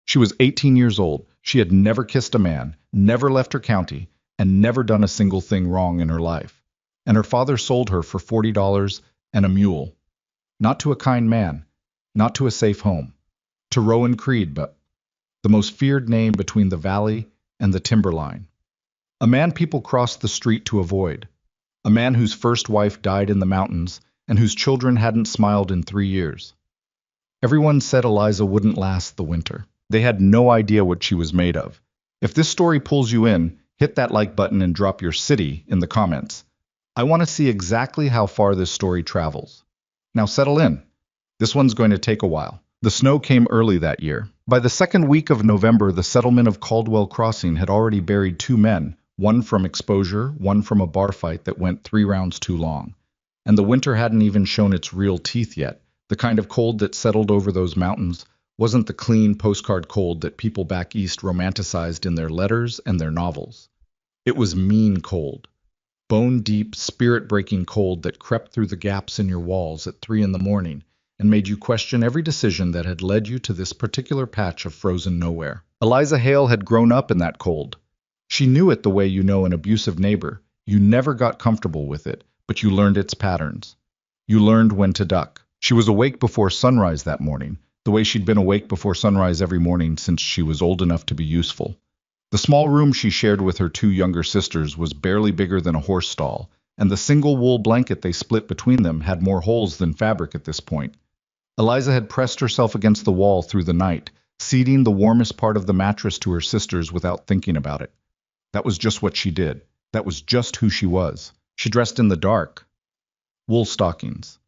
She was 18 years old. She had never kissed a man, never left her county, and never done a single thing wrong in her life. And her father sold her for $40 and a mule. Not to a kind man, not to a safe home, to Rowan Creed, but the most feared name between the valley and the timberline. A man people crossed the street to avoid. A man whose first wife died in the mountains and whose children hadn't smiled in 3 years. Everyone said Eliza wouldn't last the winter. They had no idea what she was made of. If this story pulls you in, hit that like button and drop your city in the comments. I want to see exactly how far this story travels. Now settle in. This one's going to take a while. The snow came early that year. By the second week of November, the settlement of Caldwell Crossing had already buried 2 men, one from exposure, one from a bar fight that went 3 rounds too long. And the winter hadn't even shown its real teeth yet. The kind of cold that settled over those mountains wasn't the clean postcard cold that people back east romanticized in their letters and their novels. It was mean cold. Bone-deep, spirit-breaking cold that crept through the gaps in your walls at 3 in the morning and made you question every decision that had led you to this particular patch of frozen nowhere. Eliza Hale had grown up in that cold. She knew it the way you know an abusive neighbor. You never got comfortable with it, but you learned its patterns. You learned when to duck. She was awake before sunrise that morning, the way she'd been awake before sunrise every morning since she was old enough to be useful. The small room she shared with her 2 younger sisters was barely bigger than a horse stall, and the single wool blanket they split between them had more holes than fabric at this point. Eliza had pressed herself against the wall through the night, ceding the warmest part of the mattress to her sisters without thinking about it. That was just what she did. That was just who she was. She dressed in the dark. Wool stockings.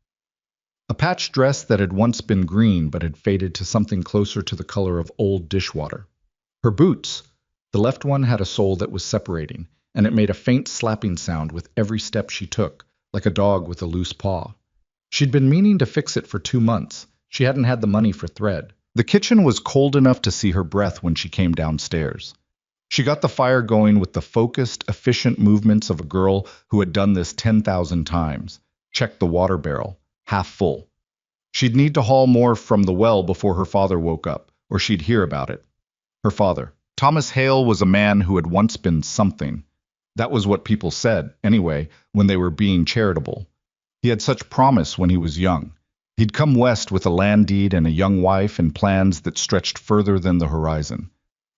A patched dress that had once been green but had faded to something closer to the color of old dishwater. Her boots. The left one had a sole that was separating, and it made a faint slapping sound with every step she took, like a dog with a loose paw. She'd been meaning to fix it for 2 months. She hadn't had the money for thread. The kitchen was cold enough to see her breath when she came downstairs. She got the fire going with the focused, efficient movements of a girl who had done this 10,000 times. Checked the water barrel, half full. She'd need to haul more from the well before her father woke up, or she'd hear about it. Her father. Thomas Hale was a man who had once been something. That was what people said, anyway, when they were being charitable. He had such promise when he was young. He'd come west with a land deed and a young wife and plans that stretched further than the horizon.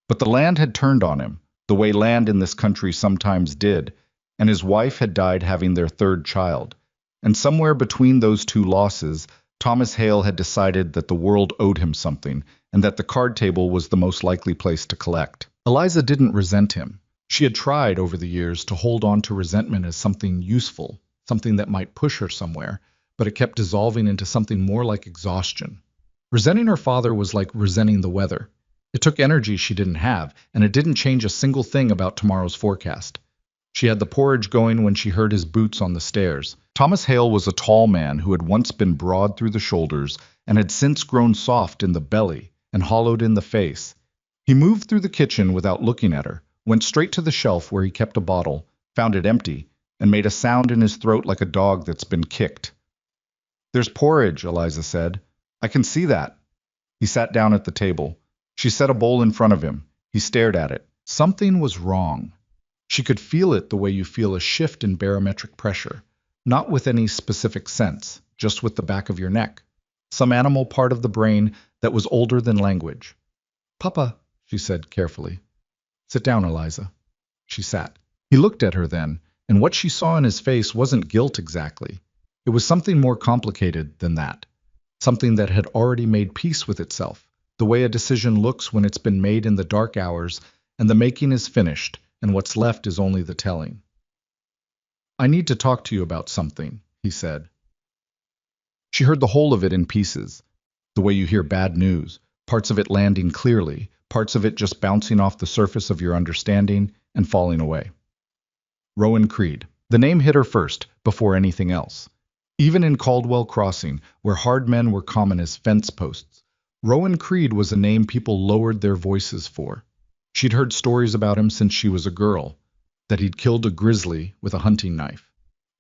But the land had turned on him, the way land in this country sometimes did, and his wife had died having their 3rd child. And somewhere between those 2 losses, Thomas Hale had decided that the world owed him something, and that the card table was the most likely place to collect. Eliza didn't resent him. She had tried over the years to hold on to resentment as something useful, something that might push her somewhere, but it kept dissolving into something more like exhaustion. Resenting her father was like resenting the weather. It took energy she didn't have, and it didn't change a single thing about tomorrow's forecast. She had the porridge going when she heard his boots on the stairs. Thomas Hale was a tall man who had once been broad through the shoulders and had since grown soft in the belly and hollowed in the face. He moved through the kitchen without looking at her, went straight to the shelf where he kept a bottle, found it empty, and made a sound in his throat like a dog that's been kicked. "There's porridge," Eliza said. "I can see that." He sat down at the table. She set a bowl in front of him. He stared at it. Something was wrong. She could feel it the way you feel a shift in barometric pressure, not with any specific sense, just with the back of your neck. Some animal part of the brain that was older than language. "Papa," she said carefully. "Sit down, Eliza." She sat. He looked at her then, and what she saw in his face wasn't guilt exactly. It was something more complicated than that. Something that had already made peace with itself, the way a decision looks when it's been made in the dark hours and the making is finished and what's left is only the telling. "I need to talk to you about something," he said. She heard the whole of it in pieces, the way you hear bad news, parts of it landing clearly, parts of it just bouncing off the surface of your understanding and falling away. Rowan Creed. The name hit her first, before anything else. Even in Caldwell Crossing, where hard men were common as fence posts, Rowan Creed was a name people lowered their voices for. She'd heard stories about him since she was a girl, that he'd killed a grizzly with a hunting knife,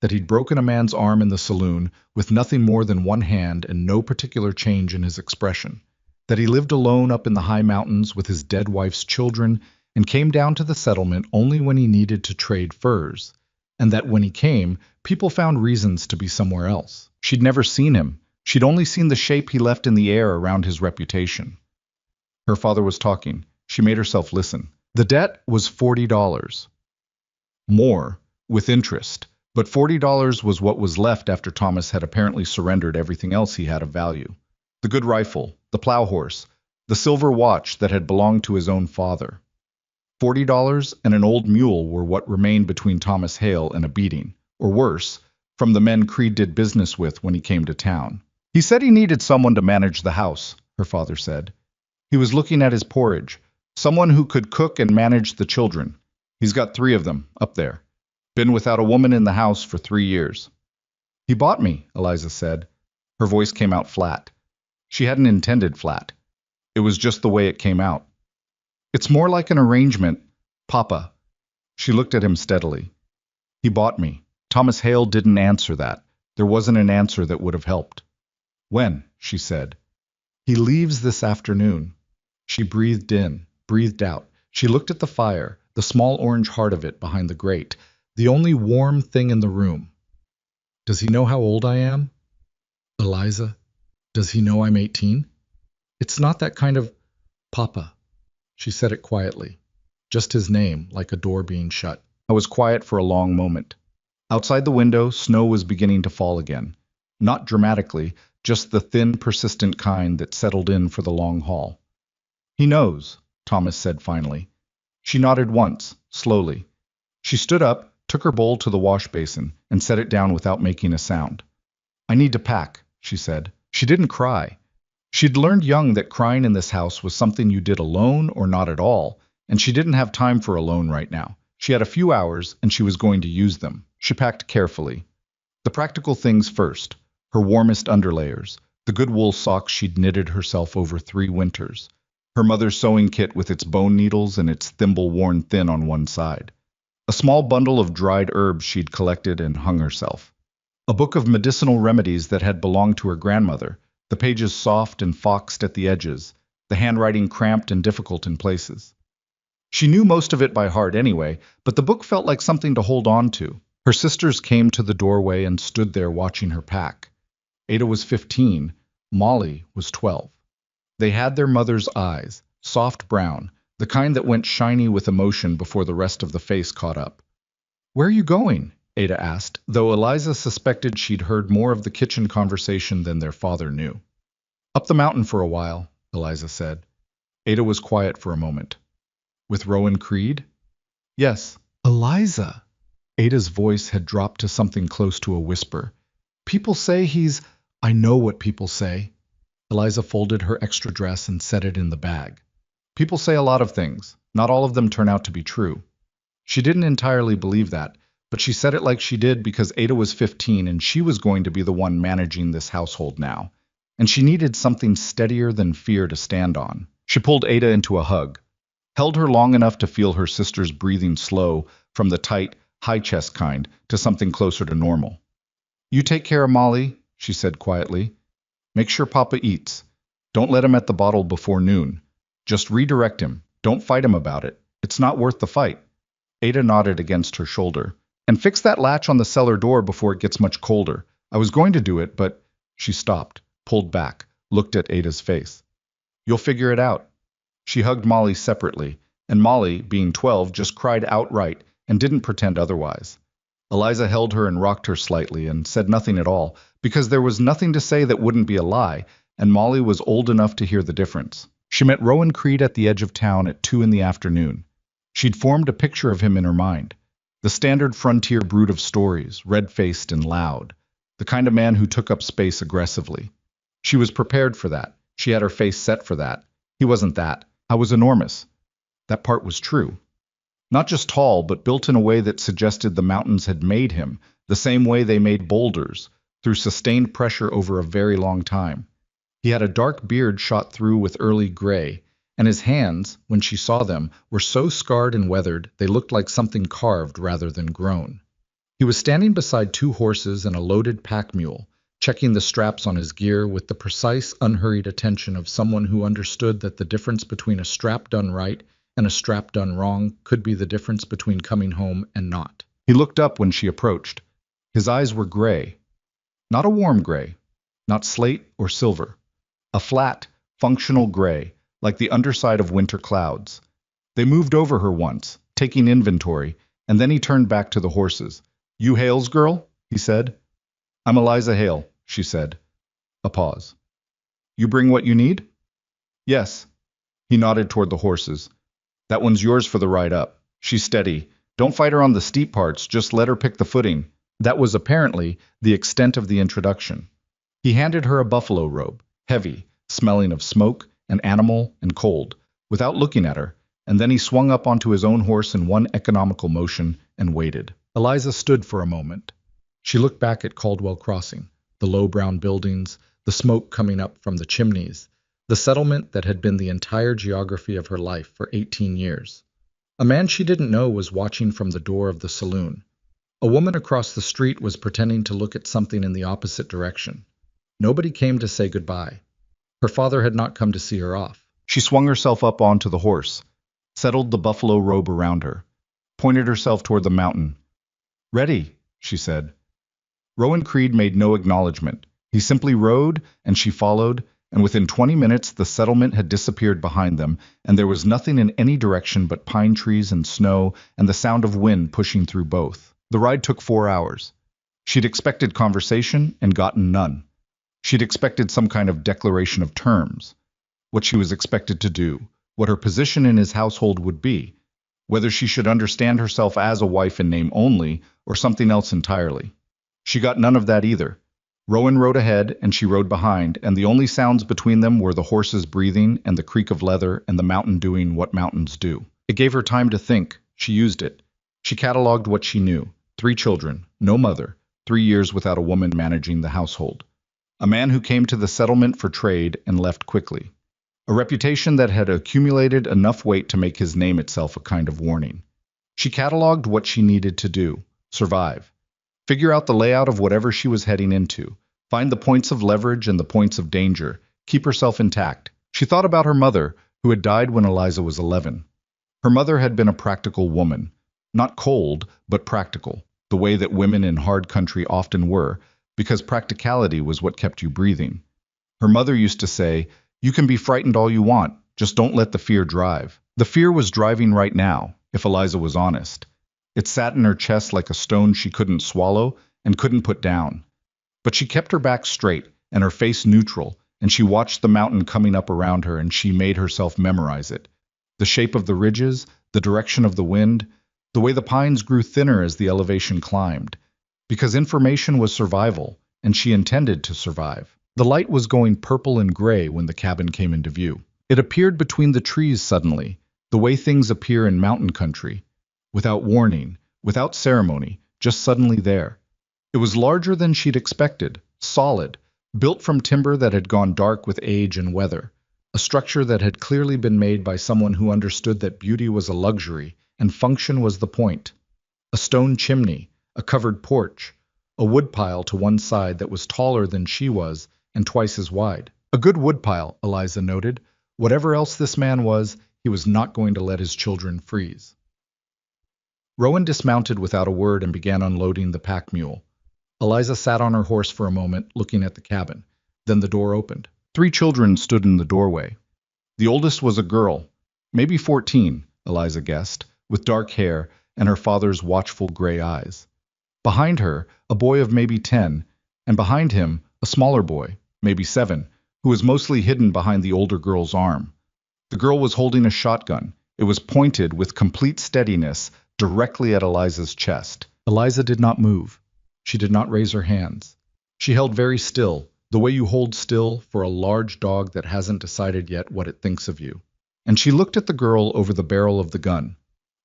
that he'd broken a man's arm in the saloon with nothing more than one hand and no particular change in his expression, that he lived alone up in the high mountains with his dead wife's children and came down to the settlement only when he needed to trade furs, and that when he came, people found reasons to be somewhere else. She'd never seen him. She'd only seen the shape he left in the air around his reputation. Her father was talking. She made herself listen. The debt was $40. More, with interest, but $40 was what was left after Thomas had apparently surrendered everything else he had of value. The good rifle, the plow horse, the silver watch that had belonged to his own father. $40 and an old mule were what remained between Thomas Hale and a beating, or worse, from the men Creed did business with when he came to town. He said he needed someone to manage the house, her father said. He was looking at his porridge, someone who could cook and manage the children. He's got 3 of them, up there. Been without a woman in the house for 3 years. He bought me, Eliza said. Her voice came out flat. She hadn't intended flat. It was just the way it came out. It's more like an arrangement, Papa. She looked at him steadily. He bought me. Thomas Hale didn't answer that. There wasn't an answer that would have helped. When? She said. He leaves this afternoon. She breathed in, breathed out. She looked at the fire, the small orange heart of it behind the grate, the only warm thing in the room. Does he know how old I am? Eliza, does he know I'm 18? It's not that kind of Papa. She said it quietly. Just his name, like a door being shut. I was quiet for a long moment. Outside the window, snow was beginning to fall again. Not dramatically, just the thin, persistent kind that settled in for the long haul. He knows, Thomas said finally. She nodded once, slowly. She stood up, took her bowl to the wash basin, and set it down without making a sound. I need to pack, she said. She didn't cry. She'd learned young that crying in this house was something you did alone or not at all, and she didn't have time for alone right now. She had a few hours, and she was going to use them. She packed carefully. The practical things first, her warmest underlayers, the good wool socks she'd knitted herself over 3 winters, her mother's sewing kit with its bone needles and its thimble worn thin on one side, a small bundle of dried herbs she'd collected and hung herself, a book of medicinal remedies that had belonged to her grandmother, the pages soft and foxed at the edges, the handwriting cramped and difficult in places. She knew most of it by heart anyway, but the book felt like something to hold on to. Her sisters came to the doorway and stood there watching her pack. Ada was 15, Molly was 12. They had their mother's eyes, soft brown, the kind that went shiny with emotion before the rest of the face caught up. Where are you going? Ada asked, though Eliza suspected she'd heard more of the kitchen conversation than their father knew. Up the mountain for a while, Eliza said. Ada was quiet for a moment. With Rowan Creed? Yes. Eliza! Ada's voice had dropped to something close to a whisper. People say he's... I know what people say. Eliza folded her extra dress and set it in the bag. People say a lot of things. Not all of them turn out to be true. She didn't entirely believe that, but she said it like she did because Ada was 15 and she was going to be the one managing this household now. And she needed something steadier than fear to stand on. She pulled Ada into a hug, held her long enough to feel her sister's breathing slow from the tight, high-chest kind to something closer to normal. You take care of Molly, she said quietly. Make sure Papa eats. Don't let him at the bottle before noon. Just redirect him. Don't fight him about it. It's not worth the fight. Ada nodded against her shoulder. And fix that latch on the cellar door before it gets much colder. I was going to do it, but... She stopped, pulled back, looked at Ada's face. You'll figure it out. She hugged Molly separately, and Molly, being 12, just cried outright and didn't pretend otherwise. Eliza held her and rocked her slightly and said nothing at all, because there was nothing to say that wouldn't be a lie, and Molly was old enough to hear the difference. She met Rowan Creed at the edge of town at 2 in the afternoon. She'd formed a picture of him in her mind. The standard frontier brood of stories, red-faced and loud. The kind of man who took up space aggressively. She was prepared for that. She had her face set for that. He wasn't that. I was enormous. That part was true. Not just tall, but built in a way that suggested the mountains had made him, the same way they made boulders, through sustained pressure over a very long time. He had a dark beard shot through with early gray, and his hands, when she saw them, were so scarred and weathered they looked like something carved rather than grown. He was standing beside 2 horses and a loaded pack mule, checking the straps on his gear with the precise, unhurried attention of someone who understood that the difference between a strap done right and a strap done wrong could be the difference between coming home and not. He looked up when she approached. His eyes were gray. Not a warm gray, not slate or silver. A flat, functional gray, like the underside of winter clouds. They moved over her once, taking inventory, and then he turned back to the horses. "You Hales girl?" he said. "I'm Eliza Hale," she said. A pause. "You bring what you need?" "Yes." He nodded toward the horses. "That one's yours for the ride up. She's steady. Don't fight her on the steep parts, just let her pick the footing." That was apparently the extent of the introduction. He handed her a buffalo robe, heavy, smelling of smoke and animal and cold, without looking at her, and then he swung up onto his own horse in one economical motion and waited. Eliza stood for a moment. She looked back at Caldwell Crossing, the low brown buildings, the smoke coming up from the chimneys, the settlement that had been the entire geography of her life for 18 years. A man she didn't know was watching from the door of the saloon. A woman across the street was pretending to look at something in the opposite direction. Nobody came to say goodbye. Her father had not come to see her off. She swung herself up onto the horse, settled the buffalo robe around her, pointed herself toward the mountain. "Ready," she said. Rowan Creed made no acknowledgement. He simply rode, and she followed, and within 20 minutes the settlement had disappeared behind them, and there was nothing in any direction but pine trees and snow and the sound of wind pushing through both. The ride took 4 hours. She'd expected conversation and gotten none. She'd expected some kind of declaration of terms, what she was expected to do, what her position in his household would be, whether she should understand herself as a wife in name only or something else entirely. She got none of that either. Rowan rode ahead and she rode behind, and the only sounds between them were the horses breathing and the creak of leather and the mountain doing what mountains do. It gave her time to think. She used it. She cataloged what she knew. 3 children, no mother, 3 years without a woman managing the household. A man who came to the settlement for trade and left quickly. A reputation that had accumulated enough weight to make his name itself a kind of warning. She cataloged what she needed to do. Survive. Figure out the layout of whatever she was heading into. Find the points of leverage and the points of danger. Keep herself intact. She thought about her mother, who had died when Eliza was 11. Her mother had been a practical woman. Not cold, but practical, the way that women in hard country often were, because practicality was what kept you breathing. Her mother used to say, "You can be frightened all you want, just don't let the fear drive." The fear was driving right now, if Eliza was honest. It sat in her chest like a stone she couldn't swallow and couldn't put down. But she kept her back straight and her face neutral, and she watched the mountain coming up around her, and she made herself memorize it. The shape of the ridges, the direction of the wind, the way the pines grew thinner as the elevation climbed. Because information was survival, and she intended to survive. The light was going purple and gray when the cabin came into view. It appeared between the trees suddenly, the way things appear in mountain country. Without warning, without ceremony, just suddenly there. It was larger than she'd expected, solid, built from timber that had gone dark with age and weather. A structure that had clearly been made by someone who understood that beauty was a luxury and function was the point. A stone chimney, a covered porch, a woodpile to one side that was taller than she was and twice as wide. A good woodpile, Eliza noted. Whatever else this man was, he was not going to let his children freeze. Rowan dismounted without a word and began unloading the pack mule. Eliza sat on her horse for a moment, looking at the cabin. Then the door opened. 3 children stood in the doorway. The oldest was a girl, maybe 14, Eliza guessed, with dark hair and her father's watchful gray eyes. Behind her, a boy of maybe 10, and behind him, a smaller boy, maybe 7, who was mostly hidden behind the older girl's arm. The girl was holding a shotgun. It was pointed with complete steadiness directly at Eliza's chest. Eliza did not move. She did not raise her hands. She held very still, the way you hold still for a large dog that hasn't decided yet what it thinks of you. And she looked at the girl over the barrel of the gun.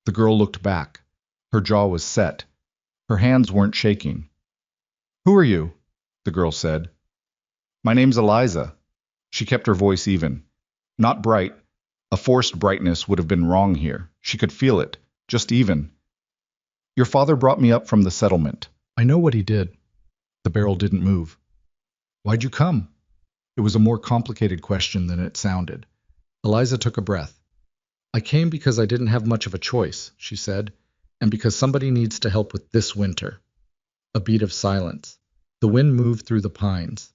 The girl looked back. Her jaw was set. Her hands weren't shaking. "Who are you?" the girl said. "My name's Eliza." She kept her voice even. Not bright. A forced brightness would have been wrong here. She could feel it. Just even. "Your father brought me up from the settlement." "I know what he did." The barrel didn't move. Why'd you come? It was a more complicated question than it sounded. Eliza took a breath. I came because I didn't have much of a choice, she said, and because somebody needs to help with this winter. A beat of silence. The wind moved through the pines.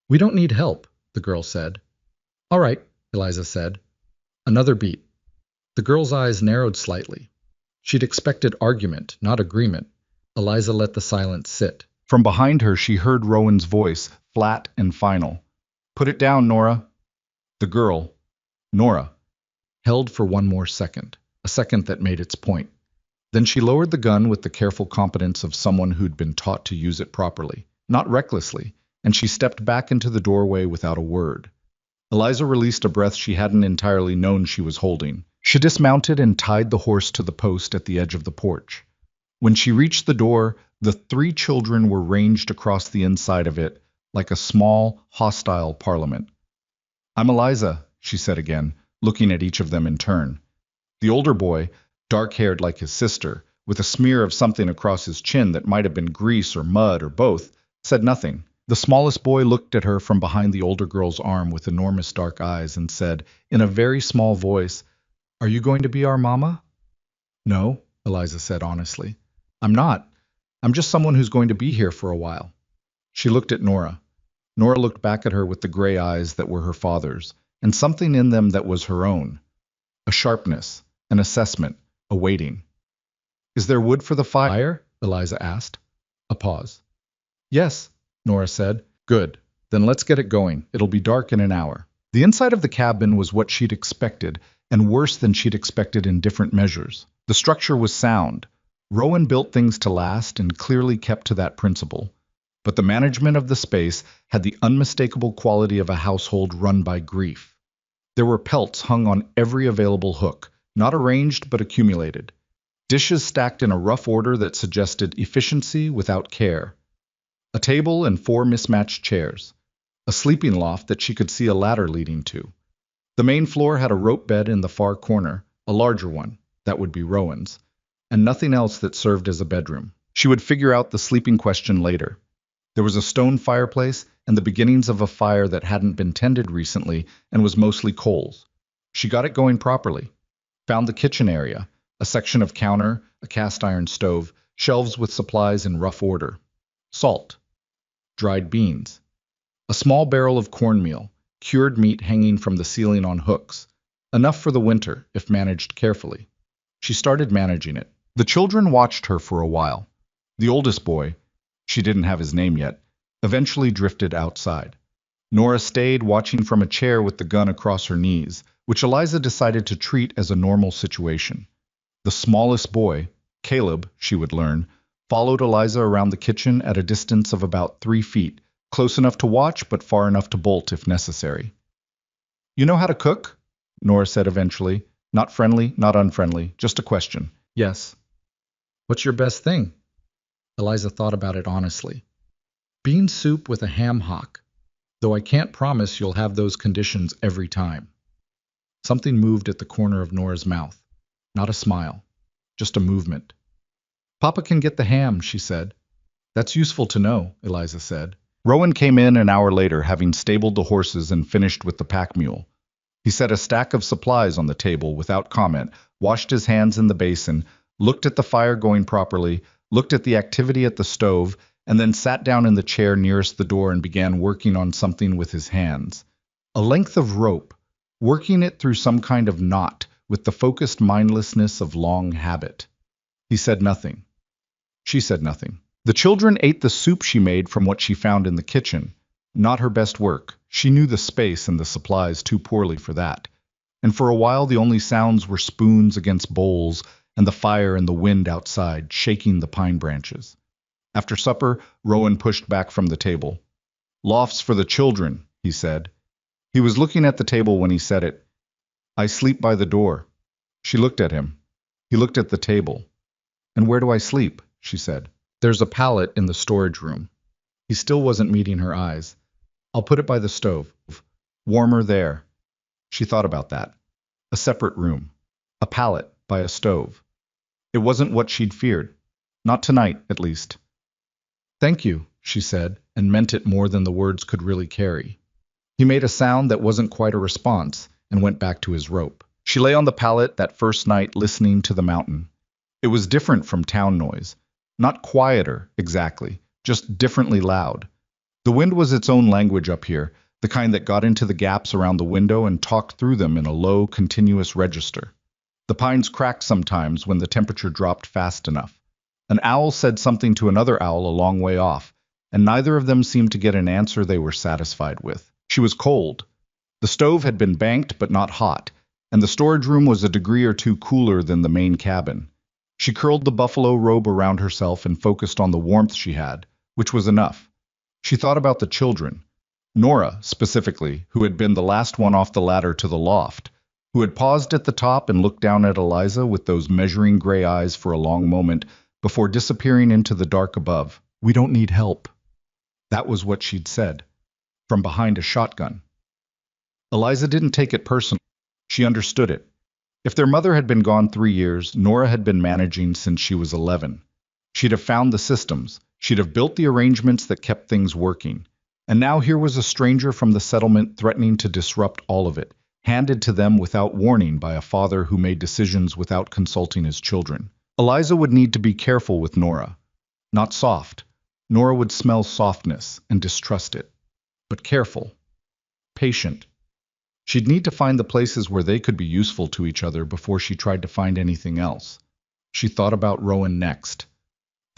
We don't need help, the girl said. All right, Eliza said. Another beat. The girl's eyes narrowed slightly. She'd expected argument, not agreement. Eliza let the silence sit. From behind her, she heard Rowan's voice, flat and final. Put it down, Nora. The girl, Nora, held for one more second, a second that made its point. Then she lowered the gun with the careful competence of someone who'd been taught to use it properly, not recklessly, and she stepped back into the doorway without a word. Eliza released a breath she hadn't entirely known she was holding. She dismounted and tied the horse to the post at the edge of the porch. When she reached the door, the three children were ranged across the inside of it like a small, hostile parliament. I'm Eliza, she said again, looking at each of them in turn. The older boy, dark-haired like his sister, with a smear of something across his chin that might have been grease or mud or both, said nothing. The smallest boy looked at her from behind the older girl's arm with enormous dark eyes and said, in a very small voice, Are you going to be our mama? No, Eliza said honestly. I'm not. I'm just someone who's going to be here for a while. She looked at Nora. Nora looked back at her with the gray eyes that were her father's, and something in them that was her own. A sharpness, an assessment, a waiting. Is there wood for the fire? Eliza asked. A pause. Yes, Nora said. Good. Then let's get it going. It'll be dark in an hour. The inside of the cabin was what she'd expected, and worse than she'd expected in different measures. The structure was sound. Rowan built things to last and clearly kept to that principle. But the management of the space had the unmistakable quality of a household run by grief. There were pelts hung on every available hook, not arranged but accumulated. Dishes stacked in a rough order that suggested efficiency without care. A table and 4 mismatched chairs. A sleeping loft that she could see a ladder leading to. The main floor had a rope bed in the far corner, a larger one, that would be Rowan's, and nothing else that served as a bedroom. She would figure out the sleeping question later. There was a stone fireplace and the beginnings of a fire that hadn't been tended recently and was mostly coals. She got it going properly. Found the kitchen area, a section of counter, a cast iron stove, shelves with supplies in rough order. Salt. Dried beans. A small barrel of cornmeal, cured meat hanging from the ceiling on hooks. Enough for the winter, if managed carefully. She started managing it. The children watched her for a while. The oldest boy, she didn't have his name yet, eventually drifted outside. Nora stayed watching from a chair with the gun across her knees, which Eliza decided to treat as a normal situation. The smallest boy, Caleb, she would learn, followed Eliza around the kitchen at a distance of about 3 feet, close enough to watch but far enough to bolt if necessary. You know how to cook? Nora said eventually. Not friendly, not unfriendly, just a question. Yes. What's your best thing? Eliza thought about it honestly. Bean soup with a ham hock, though I can't promise you'll have those conditions every time. Something moved at the corner of Nora's mouth. Not a smile, just a movement. Papa can get the ham, she said. That's useful to know, Eliza said. Rowan came in an hour later, having stabled the horses and finished with the pack mule. He set a stack of supplies on the table without comment, washed his hands in the basin, looked at the fire going properly, looked at the activity at the stove, and then sat down in the chair nearest the door and began working on something with his hands. A length of rope, working it through some kind of knot with the focused mindlessness of long habit. He said nothing. She said nothing. The children ate the soup she made from what she found in the kitchen. Not her best work. She knew the space and the supplies too poorly for that. And for a while the only sounds were spoons against bowls and the fire and the wind outside, shaking the pine branches. After supper, Rowan pushed back from the table. Lofts for the children, he said. He was looking at the table when he said it. I sleep by the door. She looked at him. He looked at the table. And where do I sleep? She said. There's a pallet in the storage room. He still wasn't meeting her eyes. I'll put it by the stove. Warmer there. She thought about that. A separate room. A pallet by a stove. It wasn't what she'd feared. Not tonight, at least. Thank you, she said, and meant it more than the words could really carry. He made a sound that wasn't quite a response and went back to his rope. She lay on the pallet that first night listening to the mountain. It was different from town noise. Not quieter, exactly, just differently loud. The wind was its own language up here, the kind that got into the gaps around the window and talked through them in a low, continuous register. The pines cracked sometimes when the temperature dropped fast enough. An owl said something to another owl a long way off, and neither of them seemed to get an answer they were satisfied with. She was cold. The stove had been banked but not hot, and the storage room was a degree or two cooler than the main cabin. She curled the buffalo robe around herself and focused on the warmth she had, which was enough. She thought about the children. Nora, specifically, who had been the last one off the ladder to the loft, who had paused at the top and looked down at Eliza with those measuring gray eyes for a long moment before disappearing into the dark above. "We don't need help." That was what she'd said, from behind a shotgun. Eliza didn't take it personally. She understood it. If their mother had been gone 3 years, Nora had been managing since she was 11. She'd have found the systems. She'd have built the arrangements that kept things working. And now here was a stranger from the settlement threatening to disrupt all of it, handed to them without warning by a father who made decisions without consulting his children. Eliza would need to be careful with Nora. Not soft. Nora would smell softness and distrust it. But careful. Patient. She'd need to find the places where they could be useful to each other before she tried to find anything else. She thought about Rowan next.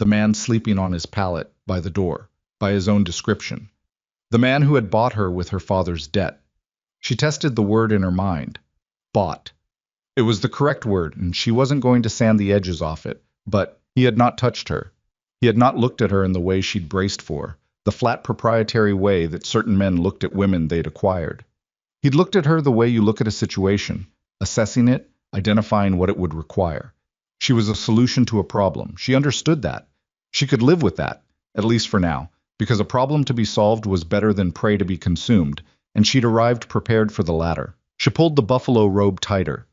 The man sleeping on his pallet, by the door, by his own description. The man who had bought her with her father's debt. She tested the word in her mind. Bought. It was the correct word, and she wasn't going to sand the edges off it, but he had not touched her. He had not looked at her in the way she'd braced for, the flat proprietary way that certain men looked at women they'd acquired. He'd looked at her the way you look at a situation, assessing it, identifying what it would require. She was a solution to a problem. She understood that. She could live with that, at least for now, because a problem to be solved was better than prey to be consumed, and she'd arrived prepared for the latter. She pulled the buffalo robe tighter.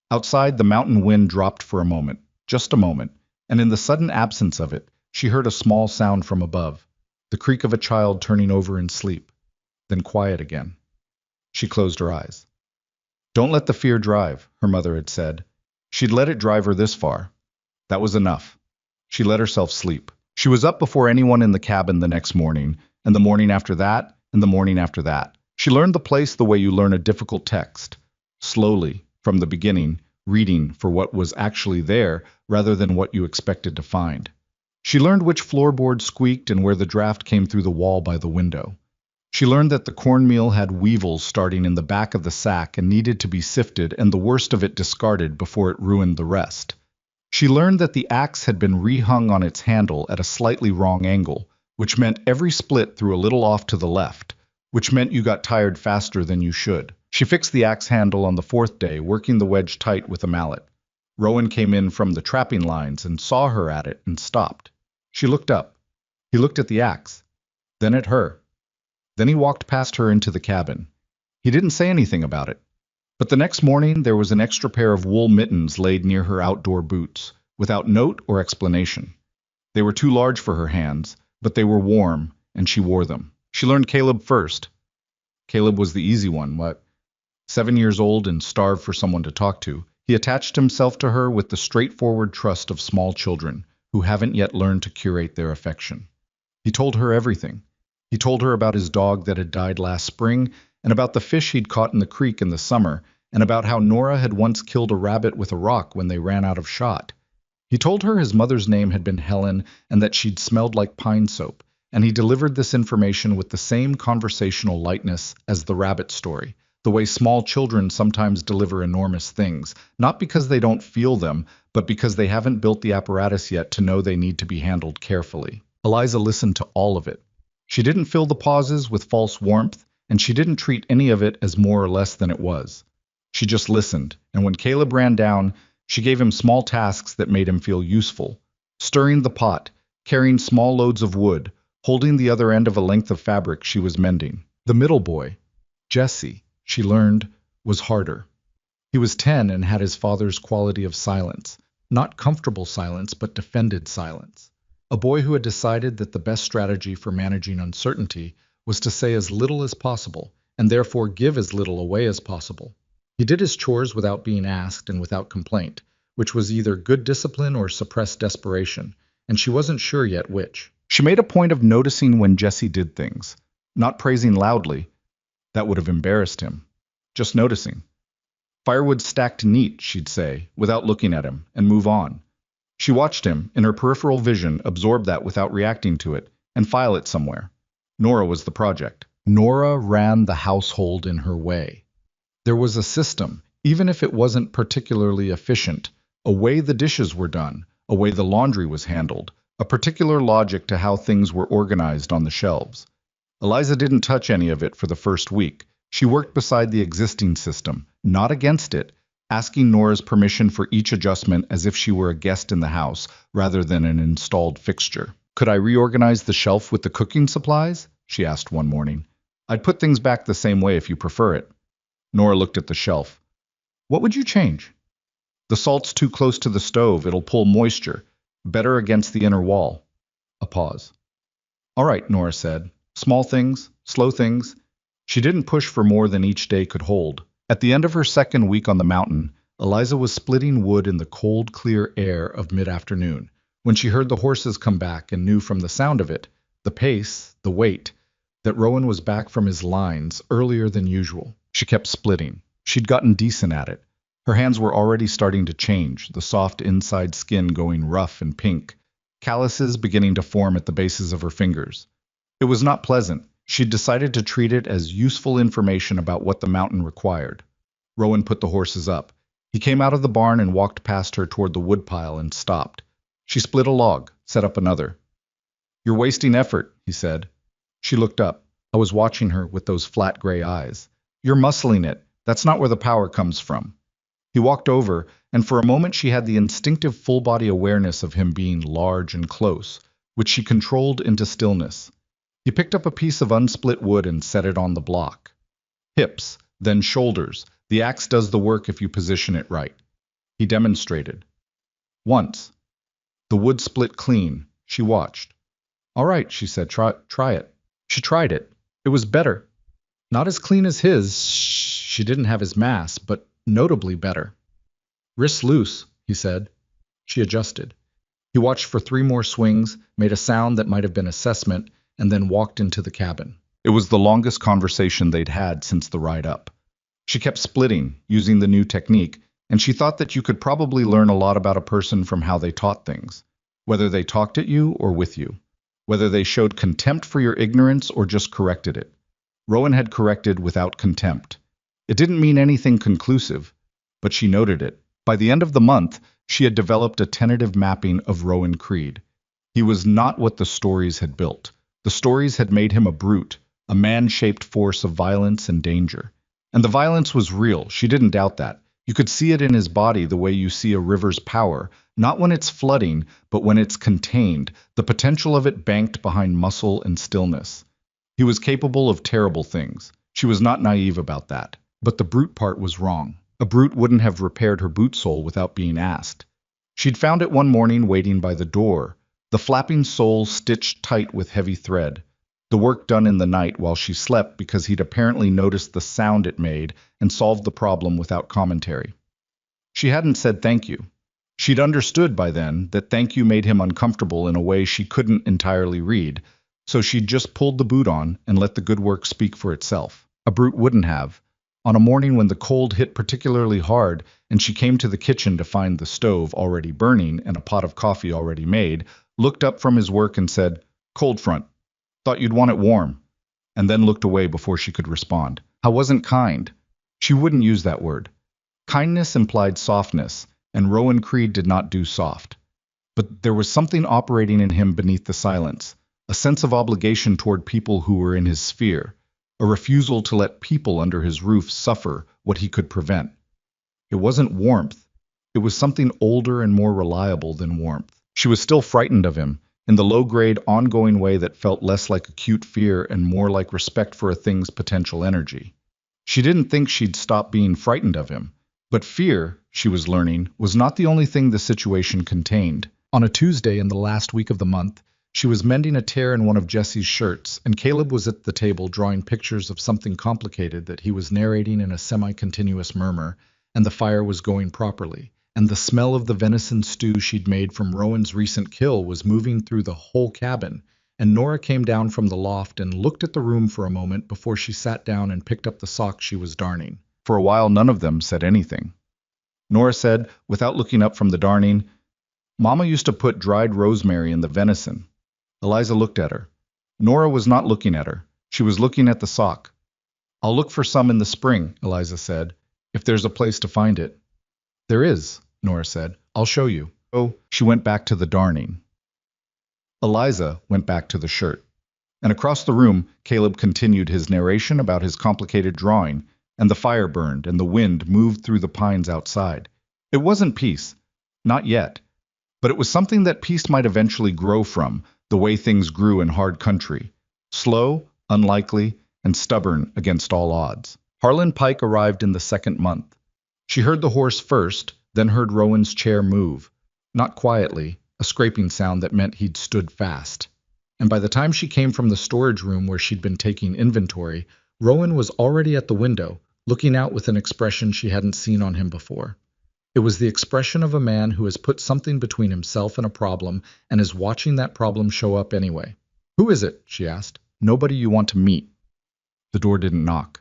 Outside, the mountain wind dropped for a moment, just a moment, and in the sudden absence of it, she heard a small sound from above, the creak of a child turning over in sleep, then quiet again. She closed her eyes. "Don't let the fear drive," her mother had said. She'd let it drive her this far. That was enough. She let herself sleep. She was up before anyone in the cabin the next morning, and the morning after that, and the morning after that. She learned the place the way you learn a difficult text. Slowly, from the beginning, reading for what was actually there rather than what you expected to find. She learned which floorboard squeaked and where the draft came through the wall by the window. She learned that the cornmeal had weevils starting in the back of the sack and needed to be sifted and the worst of it discarded before it ruined the rest. She learned that the axe had been rehung on its handle at a slightly wrong angle, which meant every split threw a little off to the left, which meant you got tired faster than you should. She fixed the axe handle on the 4th day, working the wedge tight with a mallet. Rowan came in from the trapping lines and saw her at it and stopped. She looked up. He looked at the axe, then at her. Then he walked past her into the cabin. He didn't say anything about it. But the next morning there was an extra pair of wool mittens laid near her outdoor boots, without note or explanation. They were too large for her hands, but they were warm, and she wore them. She learned Caleb first. Caleb was the easy one, 7 years old and starved for someone to talk to. He attached himself to her with the straightforward trust of small children who haven't yet learned to curate their affection. He told her everything. He told her about his dog that had died last spring, and about the fish he'd caught in the creek in the summer, and about how Nora had once killed a rabbit with a rock when they ran out of shot. He told her his mother's name had been Helen and that she'd smelled like pine soap, and he delivered this information with the same conversational lightness as the rabbit story, the way small children sometimes deliver enormous things, not because they don't feel them, but because they haven't built the apparatus yet to know they need to be handled carefully. Eliza listened to all of it. She didn't fill the pauses with false warmth, and she didn't treat any of it as more or less than it was. She just listened, and when Caleb ran down, she gave him small tasks that made him feel useful. Stirring the pot, carrying small loads of wood, holding the other end of a length of fabric she was mending. The middle boy, Jesse, she learned, was harder. He was 10 and had his father's quality of silence. Not comfortable silence, but defended silence. a boy who had decided that the best strategy for managing uncertainty was to say as little as possible, and therefore give as little away as possible. He did his chores without being asked and without complaint, which was either good discipline or suppressed desperation, and she wasn't sure yet which. She made a point of noticing when Jesse did things, not praising loudly. That would have embarrassed him. Just noticing. Firewood stacked neat, she'd say, without looking at him, and move on. She watched him, in her peripheral vision, absorb that without reacting to it, and file it somewhere. Nora was the project. Nora ran the household in her way. There was a system, even if it wasn't particularly efficient, a way the dishes were done, a way the laundry was handled, a particular logic to how things were organized on the shelves. Eliza didn't touch any of it for the first week. She worked beside the existing system, not against it, asking Nora's permission for each adjustment as if she were a guest in the house rather than an installed fixture. "Could I reorganize the shelf with the cooking supplies?" she asked one morning. "I'd put things back the same way if you prefer it." Nora looked at the shelf. "What would you change?" "The salt's too close to the stove. It'll pull moisture. Better against the inner wall." A pause. "All right," Nora said. "Small things, slow things." She didn't push for more than each day could hold. At the end of her second week on the mountain, Eliza was splitting wood in the cold, clear air of mid-afternoon, when she heard the horses come back and knew from the sound of it, the pace, the weight, that Rowan was back from his lines earlier than usual. She kept splitting. She'd gotten decent at it. Her hands were already starting to change, the soft inside skin going rough and pink, calluses beginning to form at the bases of her fingers. It was not pleasant. She'd decided to treat it as useful information about what the mountain required. Rowan put the horses up. He came out of the barn and walked past her toward the woodpile and stopped. She split a log, set up another. "You're wasting effort," he said. She looked up. I was watching her with those flat gray eyes. "You're muscling it. That's not where the power comes from." He walked over, and for a moment she had the instinctive full-body awareness of him being large and close, which she controlled into stillness. He picked up a piece of unsplit wood and set it on the block. "Hips, then shoulders. The axe does the work if you position it right." He demonstrated. Once. The wood split clean. She watched. "All right," she said. Try it." She tried it. It was better. Not as clean as his. She didn't have his mass, but notably better. "Wrists loose," he said. She adjusted. He watched for 3 more swings, made a sound that might have been assessment, and then walked into the cabin. It was the longest conversation they'd had since the ride up. She kept splitting, using the new technique, and she thought that you could probably learn a lot about a person from how they taught things, whether they talked at you or with you, whether they showed contempt for your ignorance or just corrected it. Rowan had corrected without contempt. It didn't mean anything conclusive, but she noted it. By the end of the month, she had developed a tentative mapping of Rowan Creed. He was not what the stories had built. The stories had made him a brute, a man-shaped force of violence and danger. And the violence was real, she didn't doubt that. You could see it in his body the way you see a river's power, not when it's flooding, but when it's contained, the potential of it banked behind muscle and stillness. He was capable of terrible things. She was not naive about that. But the brute part was wrong. A brute wouldn't have repaired her boot sole without being asked. She'd found it one morning waiting by the door, the flapping sole stitched tight with heavy thread, the work done in the night while she slept because he'd apparently noticed the sound it made and solved the problem without commentary. She hadn't said thank you. She'd understood by then that thank you made him uncomfortable in a way she couldn't entirely read, so she'd just pulled the boot on and let the good work speak for itself. A brute wouldn't have. On a morning when the cold hit particularly hard and she came to the kitchen to find the stove already burning and a pot of coffee already made, looked up from his work and said, "Cold front. Thought you'd want it warm," and then looked away before she could respond. I wasn't kind. She wouldn't use that word. Kindness implied softness, and Rowan Creed did not do soft. But there was something operating in him beneath the silence, a sense of obligation toward people who were in his sphere, a refusal to let people under his roof suffer what he could prevent. It wasn't warmth. It was something older and more reliable than warmth. She was still frightened of him, in the low-grade, ongoing way that felt less like acute fear and more like respect for a thing's potential energy. She didn't think she'd stop being frightened of him, but fear, she was learning, was not the only thing the situation contained. On a Tuesday in the last week of the month, she was mending a tear in one of Jesse's shirts, and Caleb was at the table drawing pictures of something complicated that he was narrating in a semi-continuous murmur, and the fire was going properly, and the smell of the venison stew she'd made from Rowan's recent kill was moving through the whole cabin, and Nora came down from the loft and looked at the room for a moment before she sat down and picked up the sock she was darning. For a while, none of them said anything. Nora said, without looking up from the darning, "Mama used to put dried rosemary in the venison." Eliza looked at her. Nora was not looking at her. She was looking at the sock. "I'll look for some in the spring," Eliza said, "if there's a place to find it." "There is," Nora said. "I'll show you." Oh, she went back to the darning. Eliza went back to the shirt. And across the room, Caleb continued his narration about his complicated drawing, and the fire burned, and the wind moved through the pines outside. It wasn't peace. Not yet. But it was something that peace might eventually grow from, the way things grew in hard country. Slow, unlikely, and stubborn against all odds. Harlan Pike arrived in the second month. She heard the horse first, then heard Rowan's chair move. Not quietly, a scraping sound that meant he'd stood fast. And by the time she came from the storage room where she'd been taking inventory, Rowan was already at the window, looking out with an expression she hadn't seen on him before. It was the expression of a man who has put something between himself and a problem and is watching that problem show up anyway. "Who is it?" she asked. "Nobody you want to meet." The door didn't knock.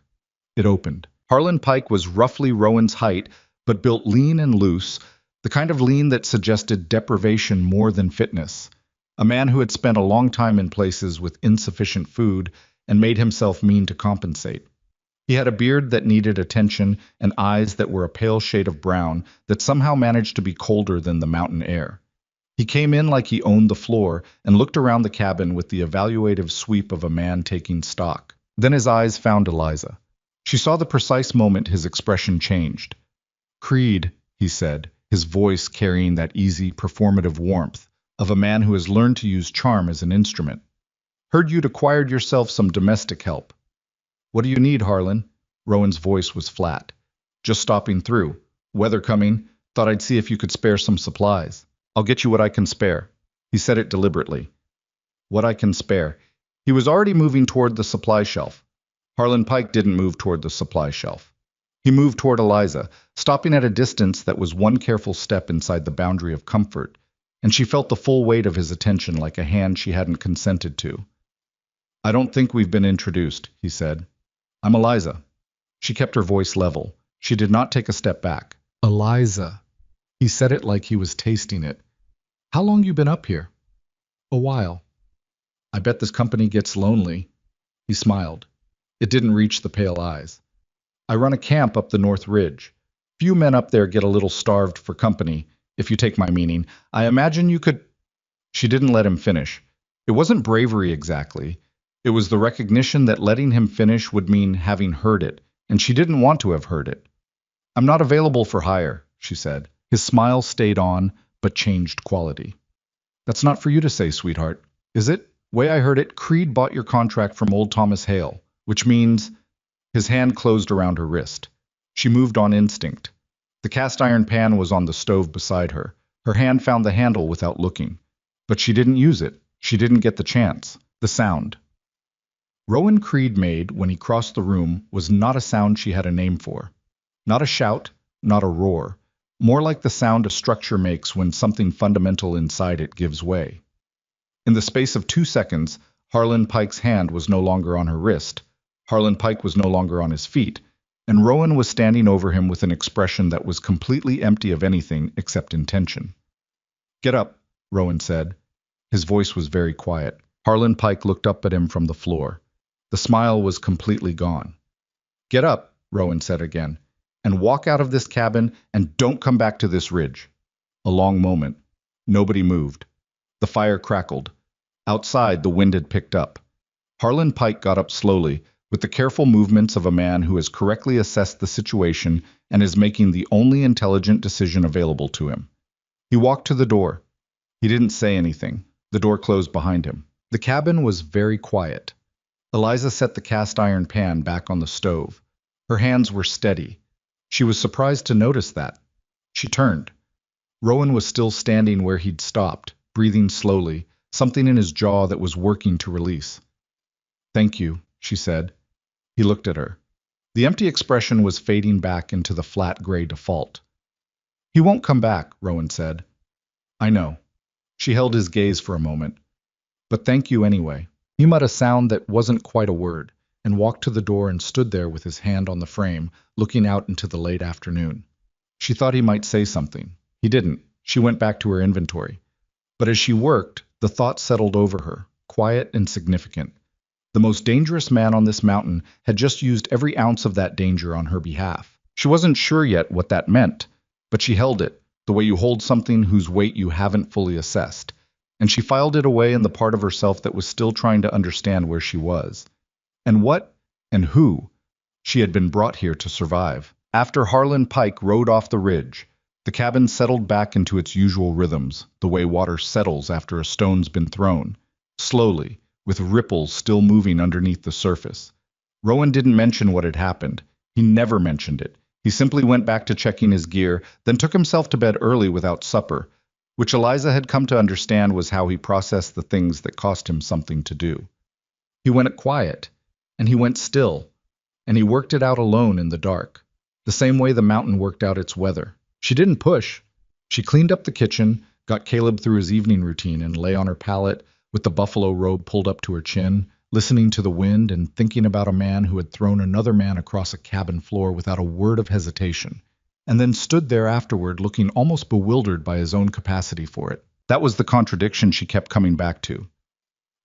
It opened. Harlan Pike was roughly Rowan's height, but built lean and loose, the kind of lean that suggested deprivation more than fitness. A man who had spent a long time in places with insufficient food and made himself mean to compensate. He had a beard that needed attention and eyes that were a pale shade of brown that somehow managed to be colder than the mountain air. He came in like he owned the floor and looked around the cabin with the evaluative sweep of a man taking stock. Then his eyes found Eliza. She saw the precise moment his expression changed. "Creed," he said, his voice carrying that easy, performative warmth of a man who has learned to use charm as an instrument. "Heard you'd acquired yourself some domestic help." "What do you need, Harlan?" Rowan's voice was flat. "Just stopping through. Weather coming. Thought I'd see if you could spare some supplies." "I'll get you what I can spare." He said it deliberately. "What I can spare." He was already moving toward the supply shelf. Harlan Pike didn't move toward the supply shelf. He moved toward Eliza, stopping at a distance that was one careful step inside the boundary of comfort, and she felt the full weight of his attention like a hand she hadn't consented to. "I don't think we've been introduced," he said. "I'm Eliza." She kept her voice level. She did not take a step back. "Eliza." He said it like he was tasting it. "How long you been up here?" "A while." "I bet this company gets lonely." He smiled. It didn't reach the pale eyes. "I run a camp up the North Ridge. Few men up there get a little starved for company, if you take my meaning. I imagine you could—" She didn't let him finish. It wasn't bravery exactly. It was the recognition that letting him finish would mean having heard it, and she didn't want to have heard it. "I'm not available for hire," she said. His smile stayed on, but changed quality. "That's not for you to say, sweetheart, is it? Way I heard it, Creed bought your contract from old Thomas Hale, which means—" His hand closed around her wrist. She moved on instinct. The cast iron pan was on the stove beside her. Her hand found the handle without looking. But she didn't use it. She didn't get the chance. The sound Rowan Creed made when he crossed the room was not a sound she had a name for. Not a shout, not a roar. More like the sound a structure makes when something fundamental inside it gives way. In the space of 2 seconds, Harlan Pike's hand was no longer on her wrist. Harlan Pike was no longer on his feet, and Rowan was standing over him with an expression that was completely empty of anything except intention. "Get up," Rowan said. His voice was very quiet. Harlan Pike looked up at him from the floor. The smile was completely gone. "Get up," Rowan said again, "and walk out of this cabin and don't come back to this ridge." A long moment. Nobody moved. The fire crackled. Outside, the wind had picked up. Harlan Pike got up slowly, with the careful movements of a man who has correctly assessed the situation and is making the only intelligent decision available to him. He walked to the door. He didn't say anything. The door closed behind him. The cabin was very quiet. Eliza set the cast iron pan back on the stove. Her hands were steady. She was surprised to notice that. She turned. Rowan was still standing where he'd stopped, breathing slowly, something in his jaw that was working to release. "Thank you," she said. He looked at her. The empty expression was fading back into the flat gray default. "He won't come back," Rowan said. "I know." She held his gaze for a moment. "But thank you anyway." He muttered a sound that wasn't quite a word, and walked to the door and stood there with his hand on the frame, looking out into the late afternoon. She thought he might say something. He didn't. She went back to her inventory. But as she worked, the thought settled over her, quiet and significant. The most dangerous man on this mountain had just used every ounce of that danger on her behalf. She wasn't sure yet what that meant, but she held it, the way you hold something whose weight you haven't fully assessed, and she filed it away in the part of herself that was still trying to understand where she was. And what, and who, she had been brought here to survive. After Harlan Pike rode off the ridge, the cabin settled back into its usual rhythms, the way water settles after a stone's been thrown, slowly, with ripples still moving underneath the surface. Rowan didn't mention what had happened. He never mentioned it. He simply went back to checking his gear, then took himself to bed early without supper, which Eliza had come to understand was how he processed the things that cost him something to do. He went quiet, and he went still, and he worked it out alone in the dark, the same way the mountain worked out its weather. She didn't push. She cleaned up the kitchen, got Caleb through his evening routine, and lay on her pallet with the buffalo robe pulled up to her chin, listening to the wind and thinking about a man who had thrown another man across a cabin floor without a word of hesitation, and then stood there afterward looking almost bewildered by his own capacity for it. That was the contradiction she kept coming back to.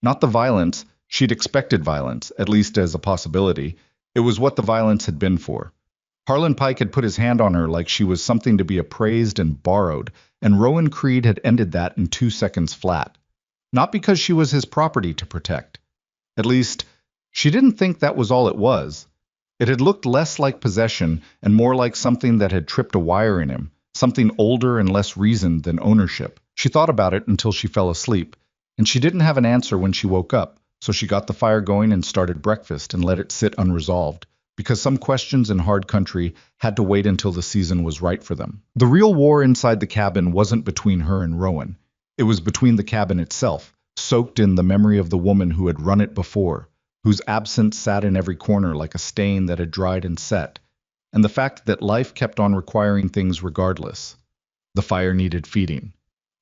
Not the violence. She'd expected violence, at least as a possibility. It was what the violence had been for. Harlan Pike had put his hand on her like she was something to be appraised and borrowed, and Rowan Creed had ended that in 2 seconds flat. Not because she was his property to protect. At least, she didn't think that was all it was. It had looked less like possession and more like something that had tripped a wire in him, something older and less reasoned than ownership. She thought about it until she fell asleep, and she didn't have an answer when she woke up, so she got the fire going and started breakfast and let it sit unresolved, because some questions in hard country had to wait until the season was right for them. The real war inside the cabin wasn't between her and Rowan. It was between the cabin itself, soaked in the memory of the woman who had run it before, whose absence sat in every corner like a stain that had dried and set, and the fact that life kept on requiring things regardless. The fire needed feeding.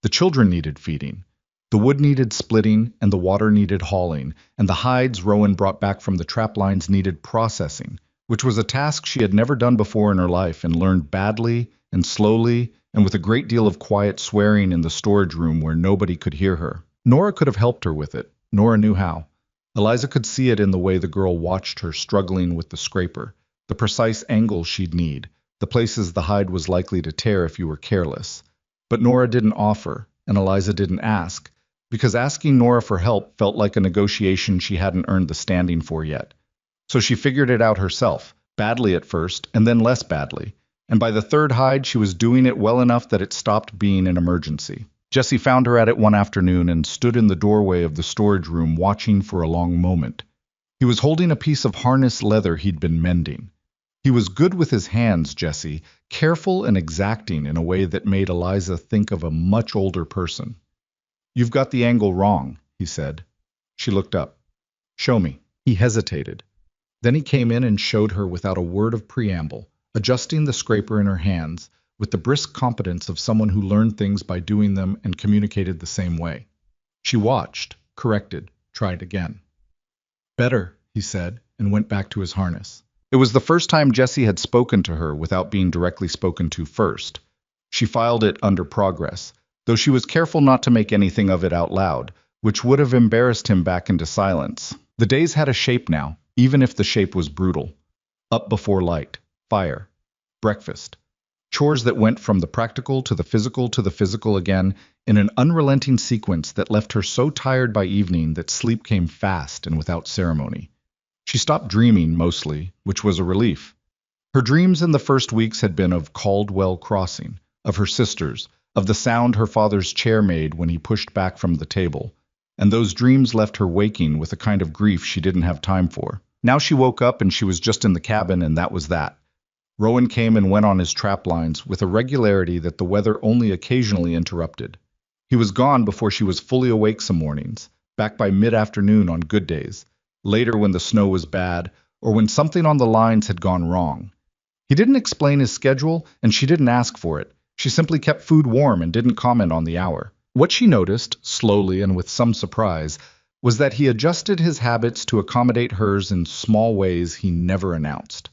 The children needed feeding. The wood needed splitting, and the water needed hauling, and the hides Rowan brought back from the trap lines needed processing, which was a task she had never done before in her life and learned badly and slowly and with a great deal of quiet swearing in the storage room where nobody could hear her. Nora could have helped her with it. Nora knew how. Eliza could see it in the way the girl watched her struggling with the scraper, the precise angle she'd need, the places the hide was likely to tear if you were careless. But Nora didn't offer, and Eliza didn't ask, because asking Nora for help felt like a negotiation she hadn't earned the standing for yet. So she figured it out herself, badly at first, and then less badly, and by the third hide she was doing it well enough that it stopped being an emergency. Jesse found her at it one afternoon and stood in the doorway of the storage room watching for a long moment. He was holding a piece of harness leather he'd been mending. He was good with his hands, Jesse, careful and exacting in a way that made Eliza think of a much older person. "You've got the angle wrong," he said. She looked up. "Show me." He hesitated. Then he came in and showed her without a word of preamble, adjusting the scraper in her hands, with the brisk competence of someone who learned things by doing them and communicated the same way. She watched, corrected, tried again. "Better," he said, and went back to his harness. It was the first time Jesse had spoken to her without being directly spoken to first. She filed it under progress, though she was careful not to make anything of it out loud, which would have embarrassed him back into silence. The days had a shape now, even if the shape was brutal. Up before light, fire, breakfast. Chores that went from the practical to the physical again in an unrelenting sequence that left her so tired by evening that sleep came fast and without ceremony. She stopped dreaming, mostly, which was a relief. Her dreams in the first weeks had been of Caldwell Crossing, of her sisters, of the sound her father's chair made when he pushed back from the table, and those dreams left her waking with a kind of grief she didn't have time for. Now she woke up and she was just in the cabin, and that was that. Rowan came and went on his trap lines with a regularity that the weather only occasionally interrupted. He was gone before she was fully awake some mornings, back by mid-afternoon on good days, later when the snow was bad, or when something on the lines had gone wrong. He didn't explain his schedule, and she didn't ask for it. She simply kept food warm and didn't comment on the hour. What she noticed, slowly and with some surprise, was that he adjusted his habits to accommodate hers in small ways he never announced.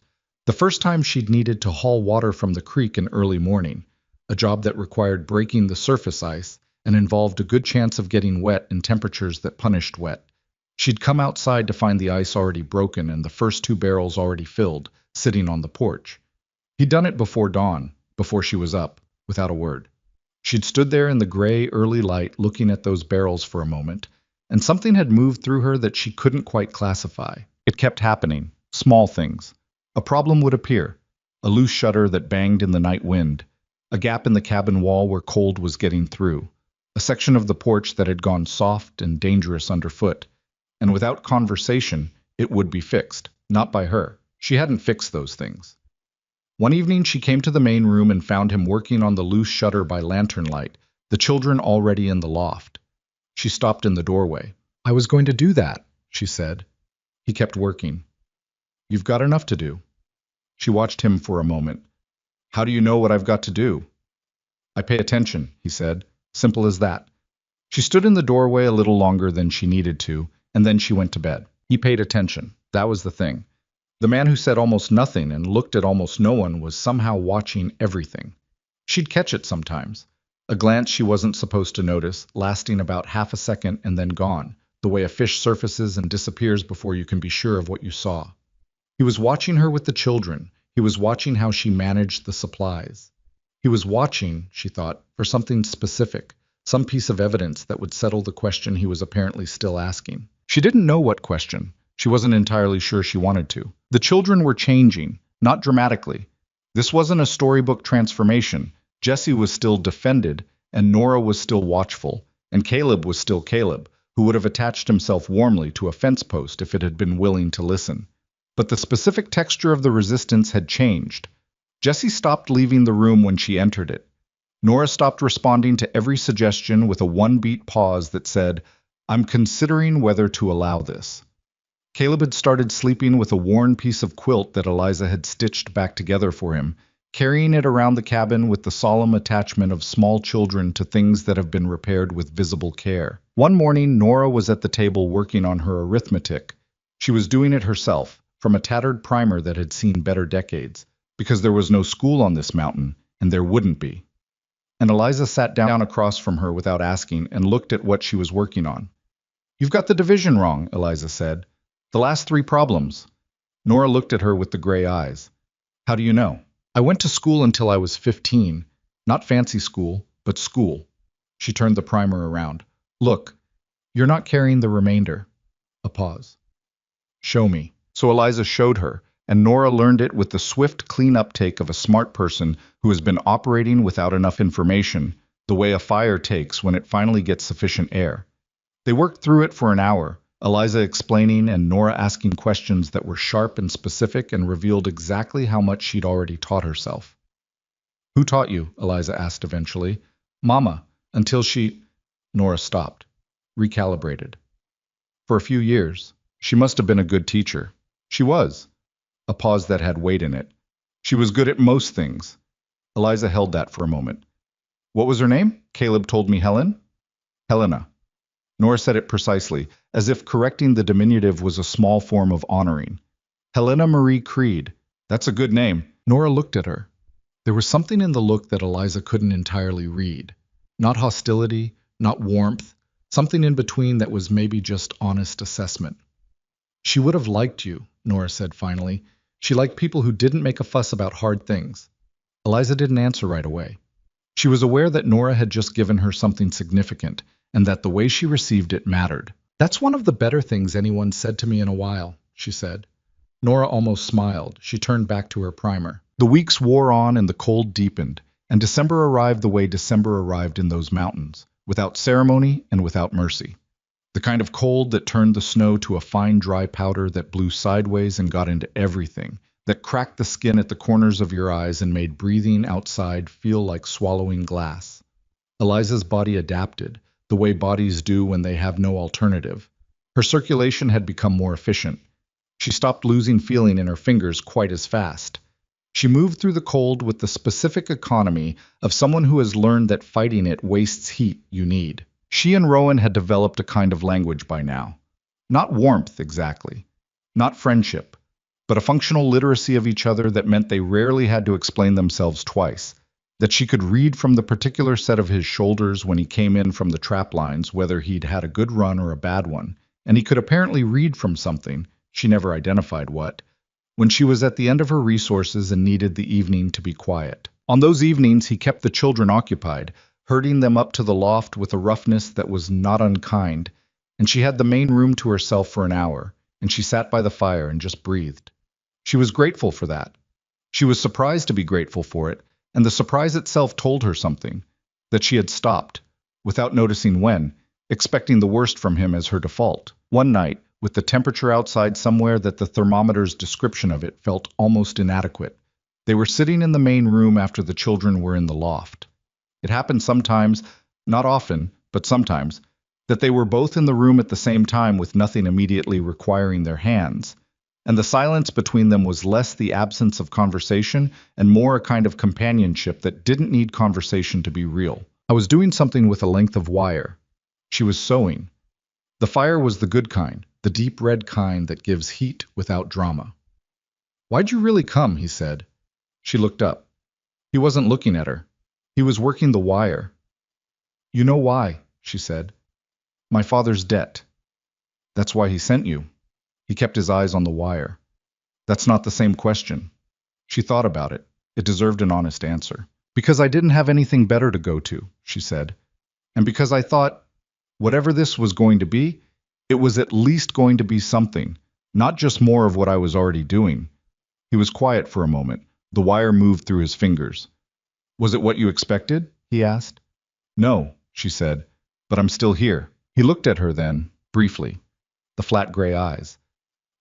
The first time she'd needed to haul water from the creek in early morning, a job that required breaking the surface ice and involved a good chance of getting wet in temperatures that punished wet. She'd come outside to find the ice already broken and the first 2 barrels already filled, sitting on the porch. He'd done it before dawn, before she was up, without a word. She'd stood there in the gray early light looking at those barrels for a moment, and something had moved through her that she couldn't quite classify. It kept happening, small things. A problem would appear, a loose shutter that banged in the night wind, a gap in the cabin wall where cold was getting through, a section of the porch that had gone soft and dangerous underfoot, and without conversation, it would be fixed, not by her. She hadn't fixed those things. One evening she came to the main room and found him working on the loose shutter by lantern light, the children already in the loft. She stopped in the doorway. "I was going to do that," she said. He kept working. "You've got enough to do." She watched him for a moment. "How do you know what I've got to do?" "I pay attention," he said. Simple as that. She stood in the doorway a little longer than she needed to, and then she went to bed. He paid attention. That was the thing. The man who said almost nothing and looked at almost no one was somehow watching everything. She'd catch it sometimes. A glance she wasn't supposed to notice, lasting about half a second and then gone, the way a fish surfaces and disappears before you can be sure of what you saw. He was watching her with the children. He was watching how she managed the supplies. He was watching, she thought, for something specific, some piece of evidence that would settle the question he was apparently still asking. She didn't know what question. She wasn't entirely sure she wanted to. The children were changing, not dramatically. This wasn't a storybook transformation. Jesse was still defended, and Nora was still watchful, and Caleb was still Caleb, who would have attached himself warmly to a fence post if it had been willing to listen. But the specific texture of the resistance had changed. Jesse stopped leaving the room when she entered it. Nora stopped responding to every suggestion with a one-beat pause that said, "I'm considering whether to allow this." Caleb had started sleeping with a worn piece of quilt that Eliza had stitched back together for him, carrying it around the cabin with the solemn attachment of small children to things that have been repaired with visible care. One morning, Nora was at the table working on her arithmetic. She was doing it herself, from a tattered primer that had seen better decades, because there was no school on this mountain, and there wouldn't be. And Eliza sat down across from her without asking and looked at what she was working on. "You've got the division wrong," Eliza said. "The last 3 problems." Nora looked at her with the gray eyes. "How do you know?" "I went to school until I was 15. Not fancy school, but school." She turned the primer around. "Look, you're not carrying the remainder." A pause. "Show me." So Eliza showed her, and Nora learned it with the swift, clean uptake of a smart person who has been operating without enough information, the way a fire takes when it finally gets sufficient air. They worked through it for an hour, Eliza explaining and Nora asking questions that were sharp and specific and revealed exactly how much she'd already taught herself. "Who taught you?" Eliza asked eventually. "Mama, until she—" Nora stopped, recalibrated. "For a few years. She must have been a good teacher." "She was." A pause that had weight in it. "She was good at most things." Eliza held that for a moment. "What was her name?" "Caleb told me Helen." "Helena." Nora said it precisely, as if correcting the diminutive was a small form of honoring. "Helena Marie Creed. That's a good name." Nora looked at her. There was something in the look that Eliza couldn't entirely read. Not hostility, not warmth, something in between that was maybe just honest assessment. "She would have liked you," Nora said finally. "She liked people who didn't make a fuss about hard things." Eliza didn't answer right away. She was aware that Nora had just given her something significant, and that the way she received it mattered. "That's one of the better things anyone said to me in a while," she said. Nora almost smiled. She turned back to her primer. The weeks wore on and the cold deepened, and December arrived the way December arrived in those mountains, without ceremony and without mercy. The kind of cold that turned the snow to a fine dry powder that blew sideways and got into everything, that cracked the skin at the corners of your eyes and made breathing outside feel like swallowing glass. Eliza's body adapted, the way bodies do when they have no alternative. Her circulation had become more efficient. She stopped losing feeling in her fingers quite as fast. She moved through the cold with the specific economy of someone who has learned that fighting it wastes heat you need. She and Rowan had developed a kind of language by now. Not warmth, exactly. Not friendship. But a functional literacy of each other that meant they rarely had to explain themselves twice. That she could read from the particular set of his shoulders when he came in from the trap lines whether he'd had a good run or a bad one. And he could apparently read from something, she never identified what, when she was at the end of her resources and needed the evening to be quiet. On those evenings, he kept the children occupied, herding them up to the loft with a roughness that was not unkind, and she had the main room to herself for an hour, and she sat by the fire and just breathed. She was grateful for that. She was surprised to be grateful for it, and the surprise itself told her something, that she had stopped, without noticing when, expecting the worst from him as her default. One night, with the temperature outside somewhere that the thermometer's description of it felt almost inadequate, they were sitting in the main room after the children were in the loft. It happened sometimes, not often, but sometimes, that they were both in the room at the same time with nothing immediately requiring their hands, and the silence between them was less the absence of conversation and more a kind of companionship that didn't need conversation to be real. I was doing something with a length of wire. She was sewing. The fire was the good kind, the deep red kind that gives heat without drama. "Why'd you really come?" he said. She looked up. He wasn't looking at her. He was working the wire. "You know why," she said. "My father's debt. That's why he sent you." He kept his eyes on the wire. "That's not the same question." She thought about it. It deserved an honest answer. "Because I didn't have anything better to go to," she said. "And because I thought, whatever this was going to be, it was at least going to be something, not just more of what I was already doing." He was quiet for a moment. The wire moved through his fingers. "Was it what you expected?" he asked. "No," she said, "but I'm still here." He looked at her then, briefly. The flat gray eyes.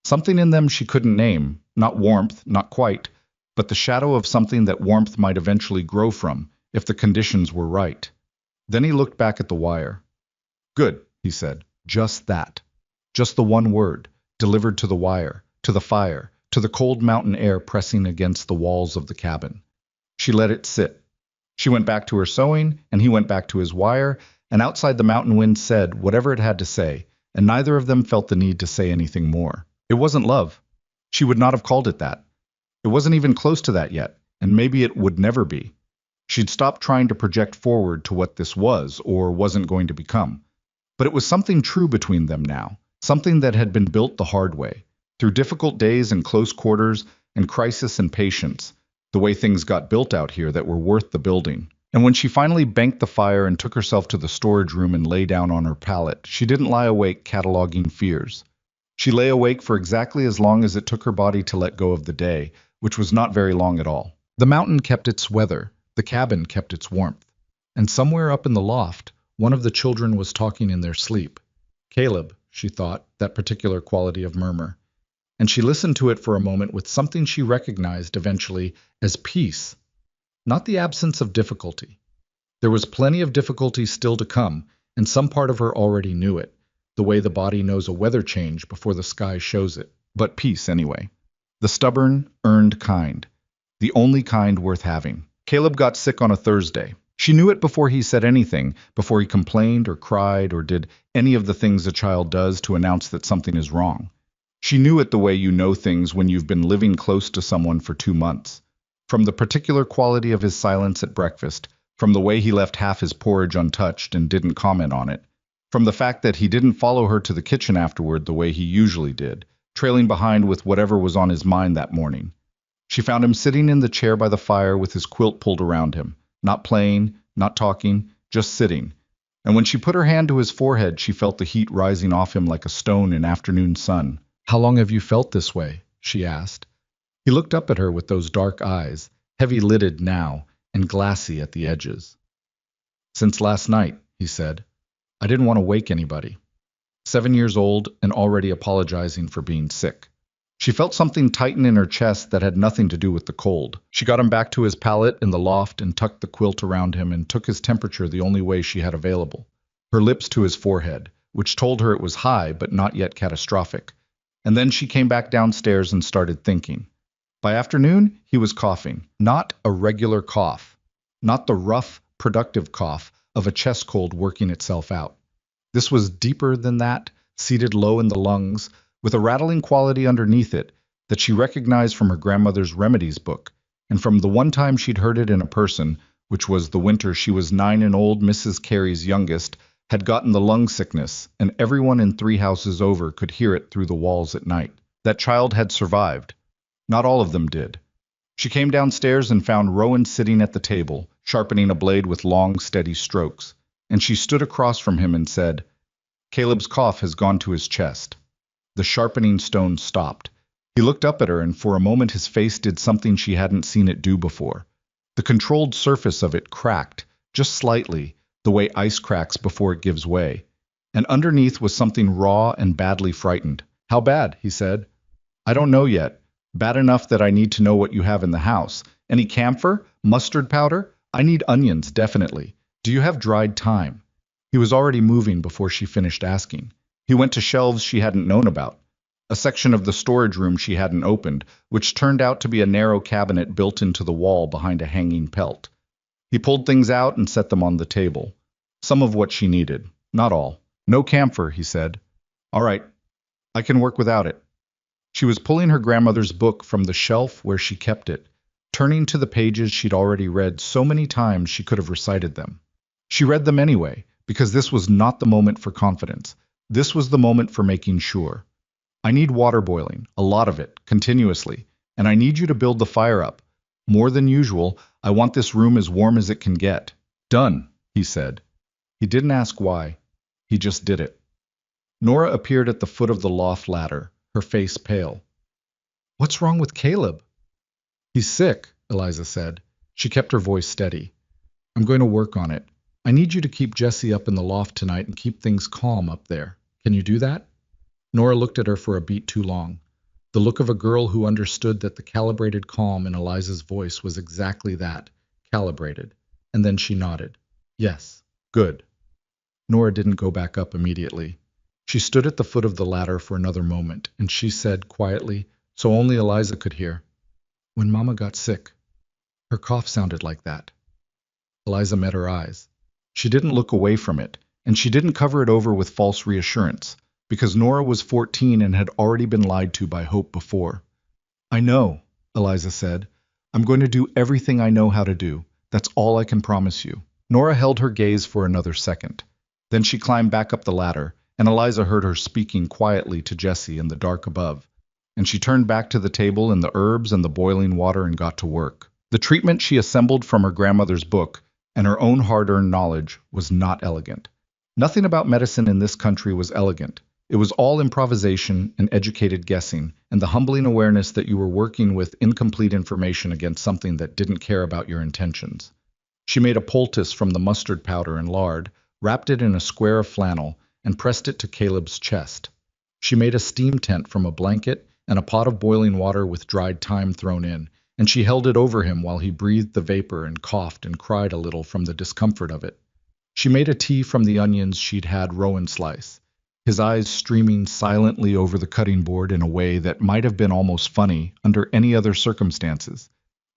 Something in them she couldn't name, not warmth, not quite, but the shadow of something that warmth might eventually grow from, if the conditions were right. Then he looked back at the wire. "Good," he said. "Just that. Just the one word, delivered to the wire, to the fire, to the cold mountain air pressing against the walls of the cabin." She let it sit. She went back to her sewing, and he went back to his wire, and outside the mountain wind said whatever it had to say, and neither of them felt the need to say anything more. It wasn't love. She would not have called it that. It wasn't even close to that yet, and maybe it would never be. She'd stopped trying to project forward to what this was or wasn't going to become. But it was something true between them now, something that had been built the hard way, through difficult days and close quarters and crisis and patience, the way things got built out here that were worth the building. And when she finally banked the fire and took herself to the storage room and lay down on her pallet, she didn't lie awake cataloging fears. She lay awake for exactly as long as it took her body to let go of the day, which was not very long at all. The mountain kept its weather, the cabin kept its warmth. And somewhere up in the loft, one of the children was talking in their sleep. Caleb, she thought, that particular quality of murmur. And she listened to it for a moment with something she recognized eventually as peace, not the absence of difficulty. There was plenty of difficulty still to come, and some part of her already knew it, the way the body knows a weather change before the sky shows it. But peace anyway. The stubborn, earned kind. The only kind worth having. Caleb got sick on a Thursday. She knew it before he said anything, before he complained or cried or did any of the things a child does to announce that something is wrong. She knew it the way you know things when you've been living close to someone for 2 months. From the particular quality of his silence at breakfast, from the way he left half his porridge untouched and didn't comment on it, from the fact that he didn't follow her to the kitchen afterward the way he usually did, trailing behind with whatever was on his mind that morning. She found him sitting in the chair by the fire with his quilt pulled around him, not playing, not talking, just sitting. And when she put her hand to his forehead, she felt the heat rising off him like a stone in afternoon sun. "How long have you felt this way?" she asked. He looked up at her with those dark eyes, heavy-lidded now and glassy at the edges. "Since last night," he said. "I didn't want to wake anybody. 7 years old and already apologizing for being sick. She felt something tighten in her chest that had nothing to do with the cold. She got him back to his pallet in the loft and tucked the quilt around him and took his temperature the only way she had available. Her lips to his forehead, which told her it was high but not yet catastrophic. And then she came back downstairs and started thinking. By afternoon, he was coughing. Not a regular cough. Not the rough, productive cough of a chest cold working itself out. This was deeper than that, seated low in the lungs, with a rattling quality underneath it that she recognized from her grandmother's remedies book, and from the one time she'd heard it in a person, which was the winter she was 9 and old Mrs. Carey's youngest, had gotten the lung sickness, and everyone in 3 houses over could hear it through the walls at night. That child had survived. Not all of them did. She came downstairs and found Rowan sitting at the table, sharpening a blade with long, steady strokes, and she stood across from him and said, "Caleb's cough has gone to his chest." The sharpening stone stopped. He looked up at her, and for a moment his face did something she hadn't seen it do before. The controlled surface of it cracked, just slightly, the way ice cracks before it gives way. And underneath was something raw and badly frightened. "How bad?" he said. "I don't know yet. Bad enough that I need to know what you have in the house. Any camphor? Mustard powder? I need onions, definitely. Do you have dried thyme?" He was already moving before she finished asking. He went to shelves she hadn't known about, a section of the storage room she hadn't opened, which turned out to be a narrow cabinet built into the wall behind a hanging pelt. He pulled things out and set them on the table. Some of what she needed, not all. "No camphor," he said. "All right, I can work without it." She was pulling her grandmother's book from the shelf where she kept it, turning to the pages she'd already read so many times she could have recited them. She read them anyway, because this was not the moment for confidence. This was the moment for making sure. "I need water boiling, a lot of it, continuously, and I need you to build the fire up. More than usual, I want this room as warm as it can get." "Done," he said. He didn't ask why. He just did it. Nora appeared at the foot of the loft ladder, her face pale. "What's wrong with Caleb?" "He's sick," Eliza said. She kept her voice steady. "I'm going to work on it. I need you to keep Jessie up in the loft tonight and keep things calm up there. Can you do that?" Nora looked at her for a beat too long. The look of a girl who understood that the calibrated calm in Eliza's voice was exactly that, calibrated. And then she nodded. "Yes. Good." Nora didn't go back up immediately. She stood at the foot of the ladder for another moment, and she said quietly, so only Eliza could hear, "When Mama got sick, her cough sounded like that." Eliza met her eyes. She didn't look away from it, and she didn't cover it over with false reassurance, because Nora was 14 and had already been lied to by Hope before. "I know," Eliza said. "I'm going to do everything I know how to do. That's all I can promise you." Nora held her gaze for another second. Then she climbed back up the ladder, and Eliza heard her speaking quietly to Jessie in the dark above. And she turned back to the table and the herbs and the boiling water and got to work. The treatment she assembled from her grandmother's book and her own hard-earned knowledge was not elegant. Nothing about medicine in this country was elegant. It was all improvisation and educated guessing, and the humbling awareness that you were working with incomplete information against something that didn't care about your intentions. She made a poultice from the mustard powder and lard, wrapped it in a square of flannel, and pressed it to Caleb's chest. She made a steam tent from a blanket and a pot of boiling water with dried thyme thrown in, and she held it over him while he breathed the vapor and coughed and cried a little from the discomfort of it. She made a tea from the onions she'd had Rowan slice, his eyes streaming silently over the cutting board in a way that might have been almost funny under any other circumstances.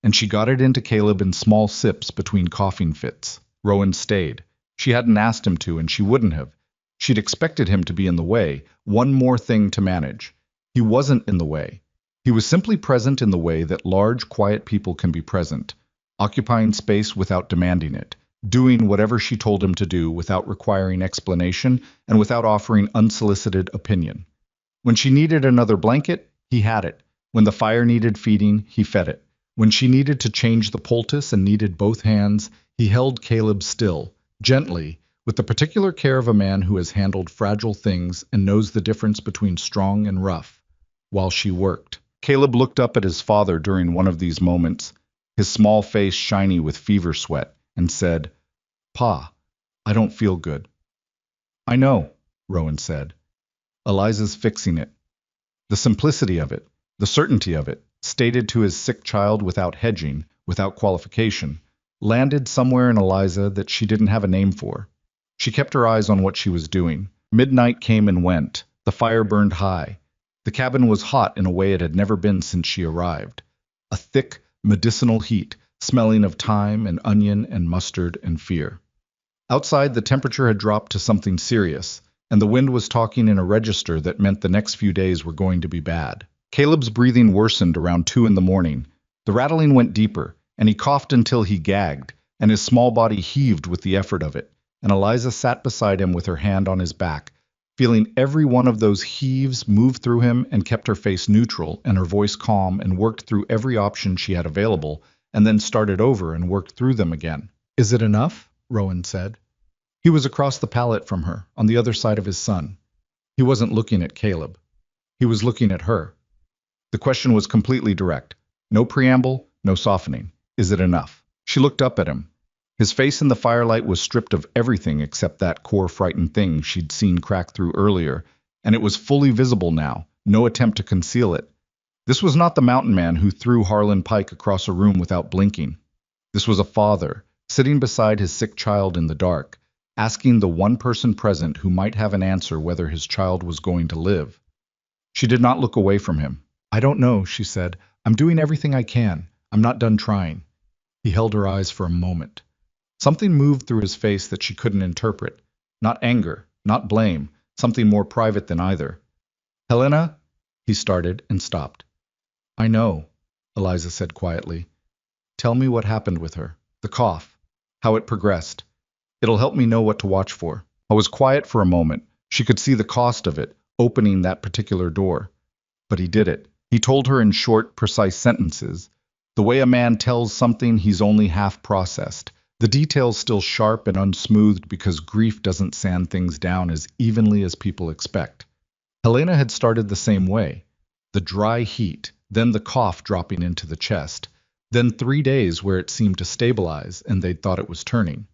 And she got it into Caleb in small sips between coughing fits. Rowan stayed. She hadn't asked him to, and she wouldn't have. She'd expected him to be in the way, one more thing to manage. He wasn't in the way. He was simply present in the way that large, quiet people can be present, occupying space without demanding it, doing whatever she told him to do without requiring explanation and without offering unsolicited opinion. When she needed another blanket, he had it. When the fire needed feeding, he fed it. When she needed to change the poultice and needed both hands, he held Caleb still, gently, with the particular care of a man who has handled fragile things and knows the difference between strong and rough, while she worked. Caleb looked up at his father during one of these moments, his small face shiny with fever sweat, and said, "Pa, I don't feel good." "I know," Rowan said. "Eliza's fixing it." The simplicity of it, The certainty of it, stated to his sick child without hedging, without qualification, landed somewhere in Eliza that she didn't have a name for. She kept her eyes on what she was doing. Midnight came and went. The fire burned high. The cabin was hot in a way it had never been since she arrived. A thick, medicinal heat, smelling of thyme and onion and mustard and fear. Outside, the temperature had dropped to something serious, and the wind was talking in a register that meant the next few days were going to be bad. Caleb's breathing worsened around 2 in the morning. The rattling went deeper, and he coughed until he gagged, and his small body heaved with the effort of it, and Eliza sat beside him with her hand on his back, feeling every one of those heaves move through him, and kept her face neutral and her voice calm and worked through every option she had available, and then started over and worked through them again. "Is it enough?" Rowan said. He was across the pallet from her, on the other side of his son. He wasn't looking at Caleb. He was looking at her. The question was completely direct. No preamble, no softening. Is it enough? She looked up at him. His face in the firelight was stripped of everything except that core frightened thing she'd seen crack through earlier, and it was fully visible now, no attempt to conceal it. This was not the mountain man who threw Harlan Pike across a room without blinking. This was a father, sitting beside his sick child in the dark, asking the one person present who might have an answer whether his child was going to live. She did not look away from him. "I don't know," she said. "I'm doing everything I can. I'm not done trying." He held her eyes for a moment. Something moved through his face that she couldn't interpret. Not anger, not blame, something more private than either. "Helena?" he started and stopped. "I know," Eliza said quietly. "Tell me what happened with her. The cough. How it progressed. It'll help me know what to watch for." I was quiet for a moment. She could see the cost of it, opening that particular door. But he did it. He told her in short, precise sentences. The way a man tells something he's only half processed. The details still sharp and unsmoothed because grief doesn't sand things down as evenly as people expect. Helena had started the same way. The dry heat, then the cough dropping into the chest, then 3 days where it seemed to stabilize and they'd thought it was turning.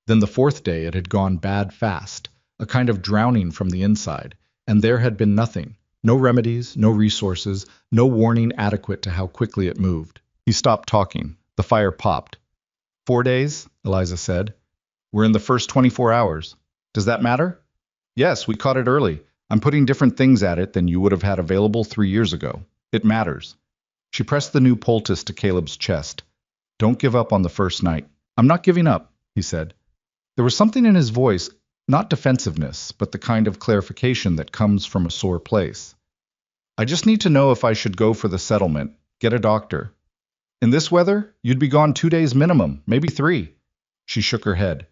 Then the 4th day it had gone bad fast, a kind of drowning from the inside, and there had been nothing. No remedies, no resources, no warning adequate to how quickly it moved. He stopped talking. The fire popped. 4 days, Eliza said. We're in the first 24 hours. Does that matter? Yes, we caught it early. I'm putting different things at it than you would have had available 3 years ago. It matters. She pressed the new poultice to Caleb's chest. Don't give up on the first night. I'm not giving up, he said. There was something in his voice, not defensiveness, but the kind of clarification that comes from a sore place. I just need to know if I should go for the settlement, get a doctor. In this weather, you'd be gone 2 days minimum, maybe 3. She shook her head.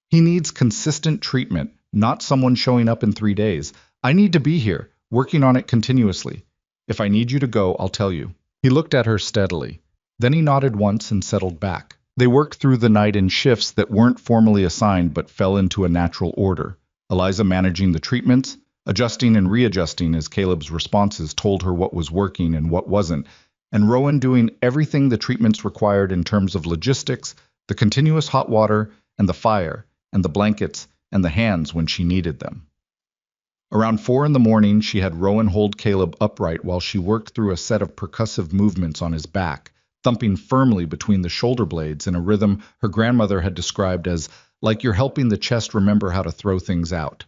He needs consistent treatment, not someone showing up in 3 days. I need to be here, working on it continuously. If I need you to go, I'll tell you. He looked at her steadily. Then he nodded once and settled back. They worked through the night in shifts that weren't formally assigned but fell into a natural order. Eliza managing the treatments, adjusting and readjusting as Caleb's responses told her what was working and what wasn't, and Rowan doing everything the treatments required in terms of logistics, the continuous hot water, and the fire, and the blankets, and the hands when she needed them. Around 4 in the morning, she had Rowan hold Caleb upright while she worked through a set of percussive movements on his back, thumping firmly between the shoulder blades in a rhythm her grandmother had described as like you're helping the chest remember how to throw things out.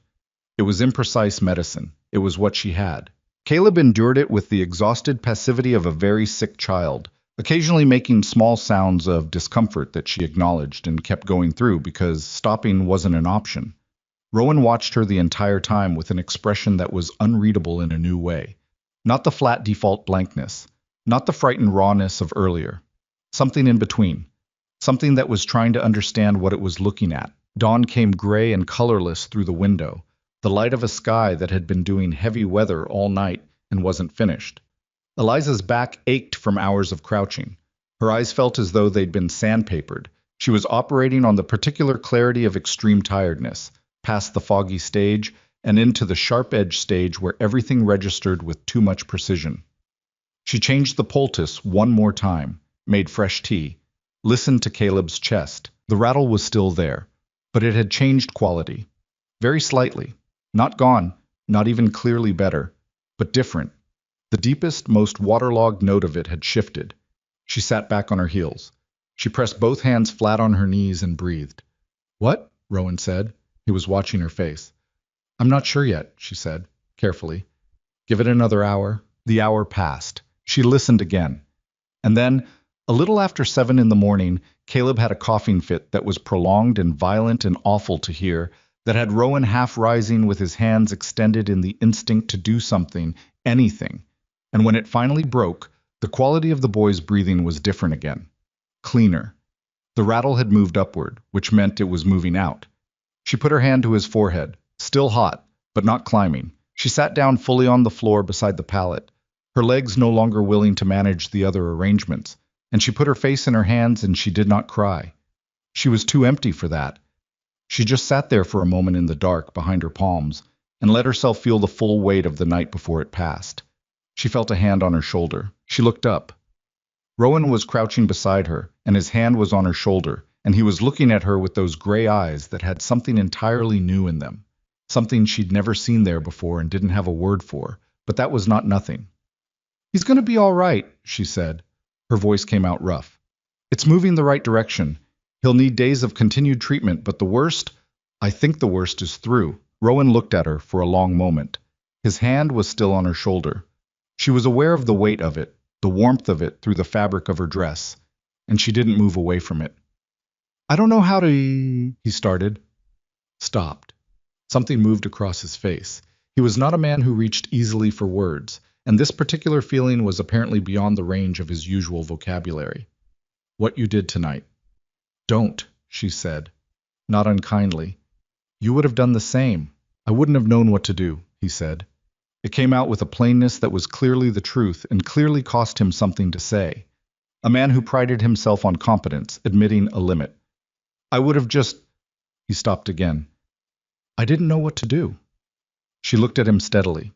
It was imprecise medicine. It was what she had. Caleb endured it with the exhausted passivity of a very sick child, occasionally making small sounds of discomfort that she acknowledged and kept going through because stopping wasn't an option. Rowan watched her the entire time with an expression that was unreadable in a new way. Not the flat default blankness, not the frightened rawness of earlier. Something in between. Something that was trying to understand what it was looking at. Dawn came gray and colorless through the window, the light of a sky that had been doing heavy weather all night and wasn't finished. Eliza's back ached from hours of crouching. Her eyes felt as though they'd been sandpapered. She was operating on the particular clarity of extreme tiredness, past the foggy stage and into the sharp-edged stage where everything registered with too much precision. She changed the poultice one more time, made fresh tea, listened to Caleb's chest. The rattle was still there, but it had changed quality. Very slightly. Not gone, not even clearly better, but different. The deepest, most waterlogged note of it had shifted. She sat back on her heels. She pressed both hands flat on her knees and breathed. "What?" Rowan said. He was watching her face. "I'm not sure yet," she said, carefully. "Give it another hour." The hour passed. She listened again. And then, a little after 7 in the morning, Caleb had a coughing fit that was prolonged and violent and awful to hear, that had Rowan half rising with his hands extended in the instinct to do something, anything. And when it finally broke, the quality of the boy's breathing was different again. Cleaner. The rattle had moved upward, which meant it was moving out. She put her hand to his forehead, still hot, but not climbing. She sat down fully on the floor beside the pallet, her legs no longer willing to manage the other arrangements, and she put her face in her hands and she did not cry. She was too empty for that. She just sat there for a moment in the dark behind her palms and let herself feel the full weight of the night before it passed. She felt a hand on her shoulder. She looked up. Rowan was crouching beside her, and his hand was on her shoulder, and he was looking at her with those gray eyes that had something entirely new in them, something she'd never seen there before and didn't have a word for, but that was not nothing. "He's going to be all right," she said. Her voice came out rough. "It's moving the right direction. He'll need days of continued treatment, but the worst, I think the worst is through." Rowan looked at her for a long moment. His hand was still on her shoulder. She was aware of the weight of it, the warmth of it through the fabric of her dress, and she didn't move away from it. "I don't know how to," he started. Stopped. Something moved across his face. He was not a man who reached easily for words, and this particular feeling was apparently beyond the range of his usual vocabulary. "What you did tonight." "Don't," she said, not unkindly. "You would have done the same." "I wouldn't have known what to do," he said. It came out with a plainness that was clearly the truth and clearly cost him something to say. A man who prided himself on competence, admitting a limit. "I would have just—" He stopped again. "I didn't know what to do." She looked at him steadily,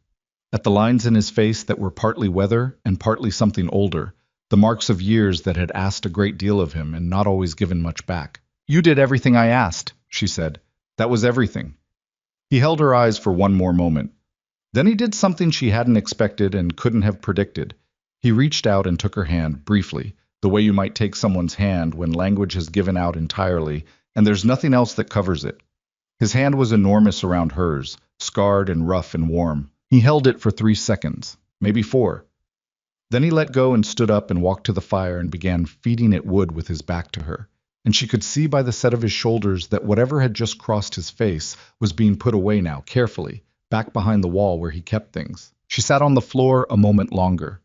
at the lines in his face that were partly weather and partly something older, the marks of years that had asked a great deal of him and not always given much back. "You did everything I asked," she said. "That was everything." He held her eyes for one more moment. Then he did something she hadn't expected and couldn't have predicted. He reached out and took her hand, briefly, the way you might take someone's hand when language has given out entirely, and there's nothing else that covers it. His hand was enormous around hers, scarred and rough and warm. He held it for 3 seconds, maybe 4. Then he let go and stood up and walked to the fire and began feeding it wood with his back to her. And she could see by the set of his shoulders that whatever had just crossed his face was being put away now, carefully, back behind the wall where he kept things. She sat on the floor a moment longer.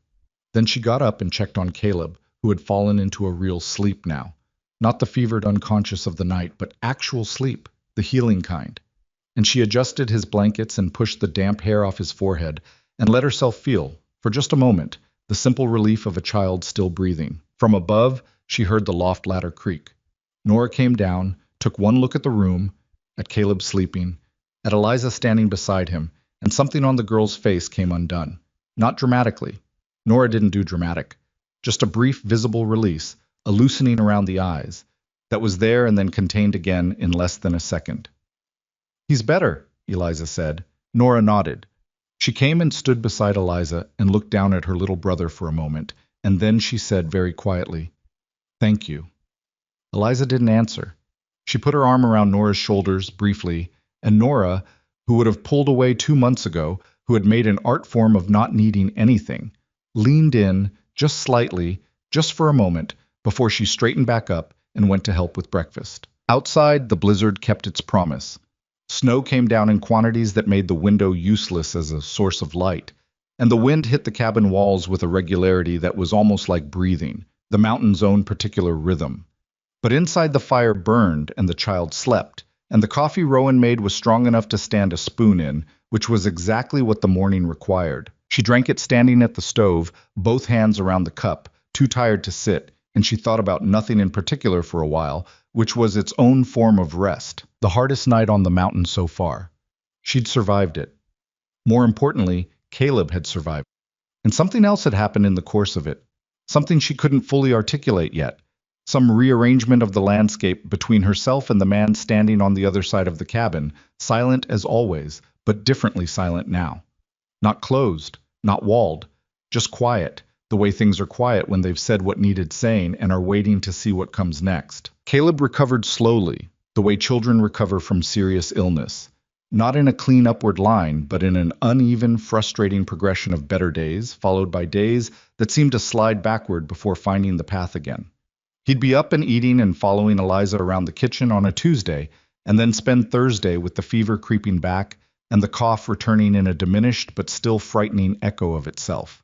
Then she got up and checked on Caleb, who had fallen into a real sleep now. Not the fevered unconscious of the night, but actual sleep, the healing kind. And she adjusted his blankets and pushed the damp hair off his forehead and let herself feel, for just a moment, the simple relief of a child still breathing. From above, she heard the loft ladder creak. Nora came down, took one look at the room, at Caleb sleeping, at Eliza standing beside him, and something on the girl's face came undone. Not dramatically. Nora didn't do dramatic. Just a brief visible release, a loosening around the eyes, that was there and then contained again in less than a second. "He's better," Eliza said. Nora nodded. She came and stood beside Eliza and looked down at her little brother for a moment, and then she said very quietly, "Thank you." Eliza didn't answer. She put her arm around Nora's shoulders briefly, and Nora, who would have pulled away 2 months ago, who had made an art form of not needing anything, leaned in, just slightly, just for a moment, before she straightened back up and went to help with breakfast. Outside, the blizzard kept its promise. Snow came down in quantities that made the window useless as a source of light, and the wind hit the cabin walls with a regularity that was almost like breathing, the mountain's own particular rhythm. But inside the fire burned, and the child slept, and the coffee Rowan made was strong enough to stand a spoon in, which was exactly what the morning required. She drank it standing at the stove, both hands around the cup, too tired to sit, and she thought about nothing in particular for a while, which was its own form of rest, the hardest night on the mountain so far. She'd survived it. More importantly, Caleb had survived. And something else had happened in the course of it, something she couldn't fully articulate yet, some rearrangement of the landscape between herself and the man standing on the other side of the cabin, silent as always, but differently silent now. Not closed, not walled, Just quiet, the way things are quiet when they've said what needed saying and are waiting to see what comes next. Caleb recovered slowly, the way children recover from serious illness. Not in a clean upward line, but in an uneven, frustrating progression of better days, followed by days that seemed to slide backward before finding the path again. He'd be up and eating and following Eliza around the kitchen on a Tuesday, and then spend Thursday with the fever creeping back and the cough returning in a diminished but still frightening echo of itself.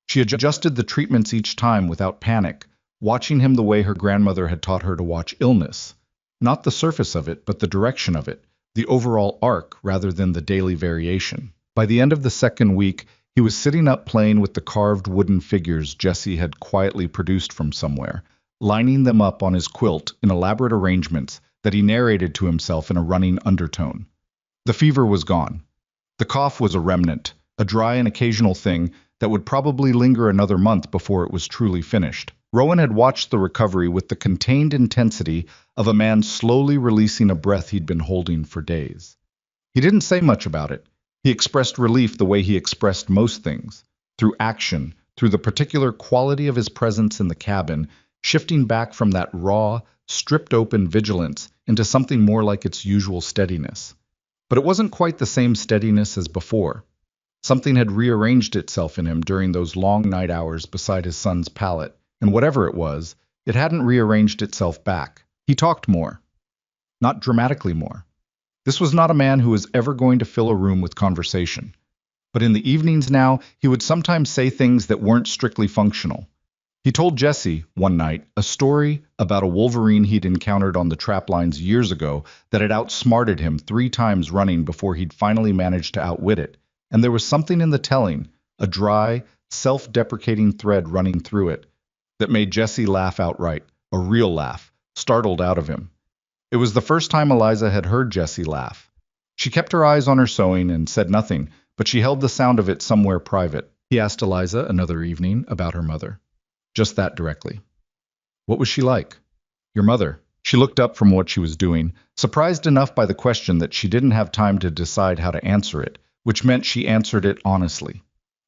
She adjusted the treatments each time without panic, watching him the way her grandmother had taught her to watch illness. Not the surface of it, but the direction of it, the overall arc rather than the daily variation. By the end of the second week, he was sitting up playing with the carved wooden figures Jesse had quietly produced from somewhere, lining them up on his quilt in elaborate arrangements that he narrated to himself in a running undertone. The fever was gone. The cough was a remnant, a dry and occasional thing that would probably linger another month before it was truly finished. Rowan had watched the recovery with the contained intensity of a man slowly releasing a breath he'd been holding for days. He didn't say much about it. He expressed relief the way he expressed most things, through action, through the particular quality of his presence in the cabin, shifting back from that raw, stripped-open vigilance into something more like its usual steadiness. But it wasn't quite the same steadiness as before. Something had rearranged itself in him during those long night hours beside his son's pallet, and whatever it was, it hadn't rearranged itself back. He talked more. Not dramatically more. This was not a man who was ever going to fill a room with conversation. But in the evenings now, he would sometimes say things that weren't strictly functional. He told Jesse, one night, a story about a wolverine he'd encountered on the trap lines years ago that had outsmarted him 3 times running before he'd finally managed to outwit it. And there was something in the telling, a dry, self-deprecating thread running through it, that made Jesse laugh outright, a real laugh, startled out of him. It was the first time Eliza had heard Jesse laugh. She kept her eyes on her sewing and said nothing, but she held the sound of it somewhere private. He asked Eliza another evening about her mother. Just that directly. What was she like? Your mother. She looked up from what she was doing, surprised enough by the question that she didn't have time to decide how to answer it, which meant she answered it honestly.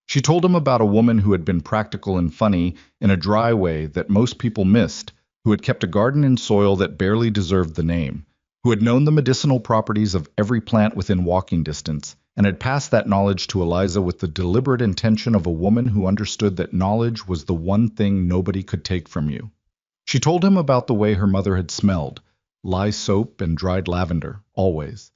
She told him about a woman who had been practical and funny in a dry way that most people missed, who had kept a garden in soil that barely deserved the name, who had known the medicinal properties of every plant within walking distance, and had passed that knowledge to Eliza with the deliberate intention of a woman who understood that knowledge was the one thing nobody could take from you. She told him about the way her mother had smelled, lye soap and dried lavender, always,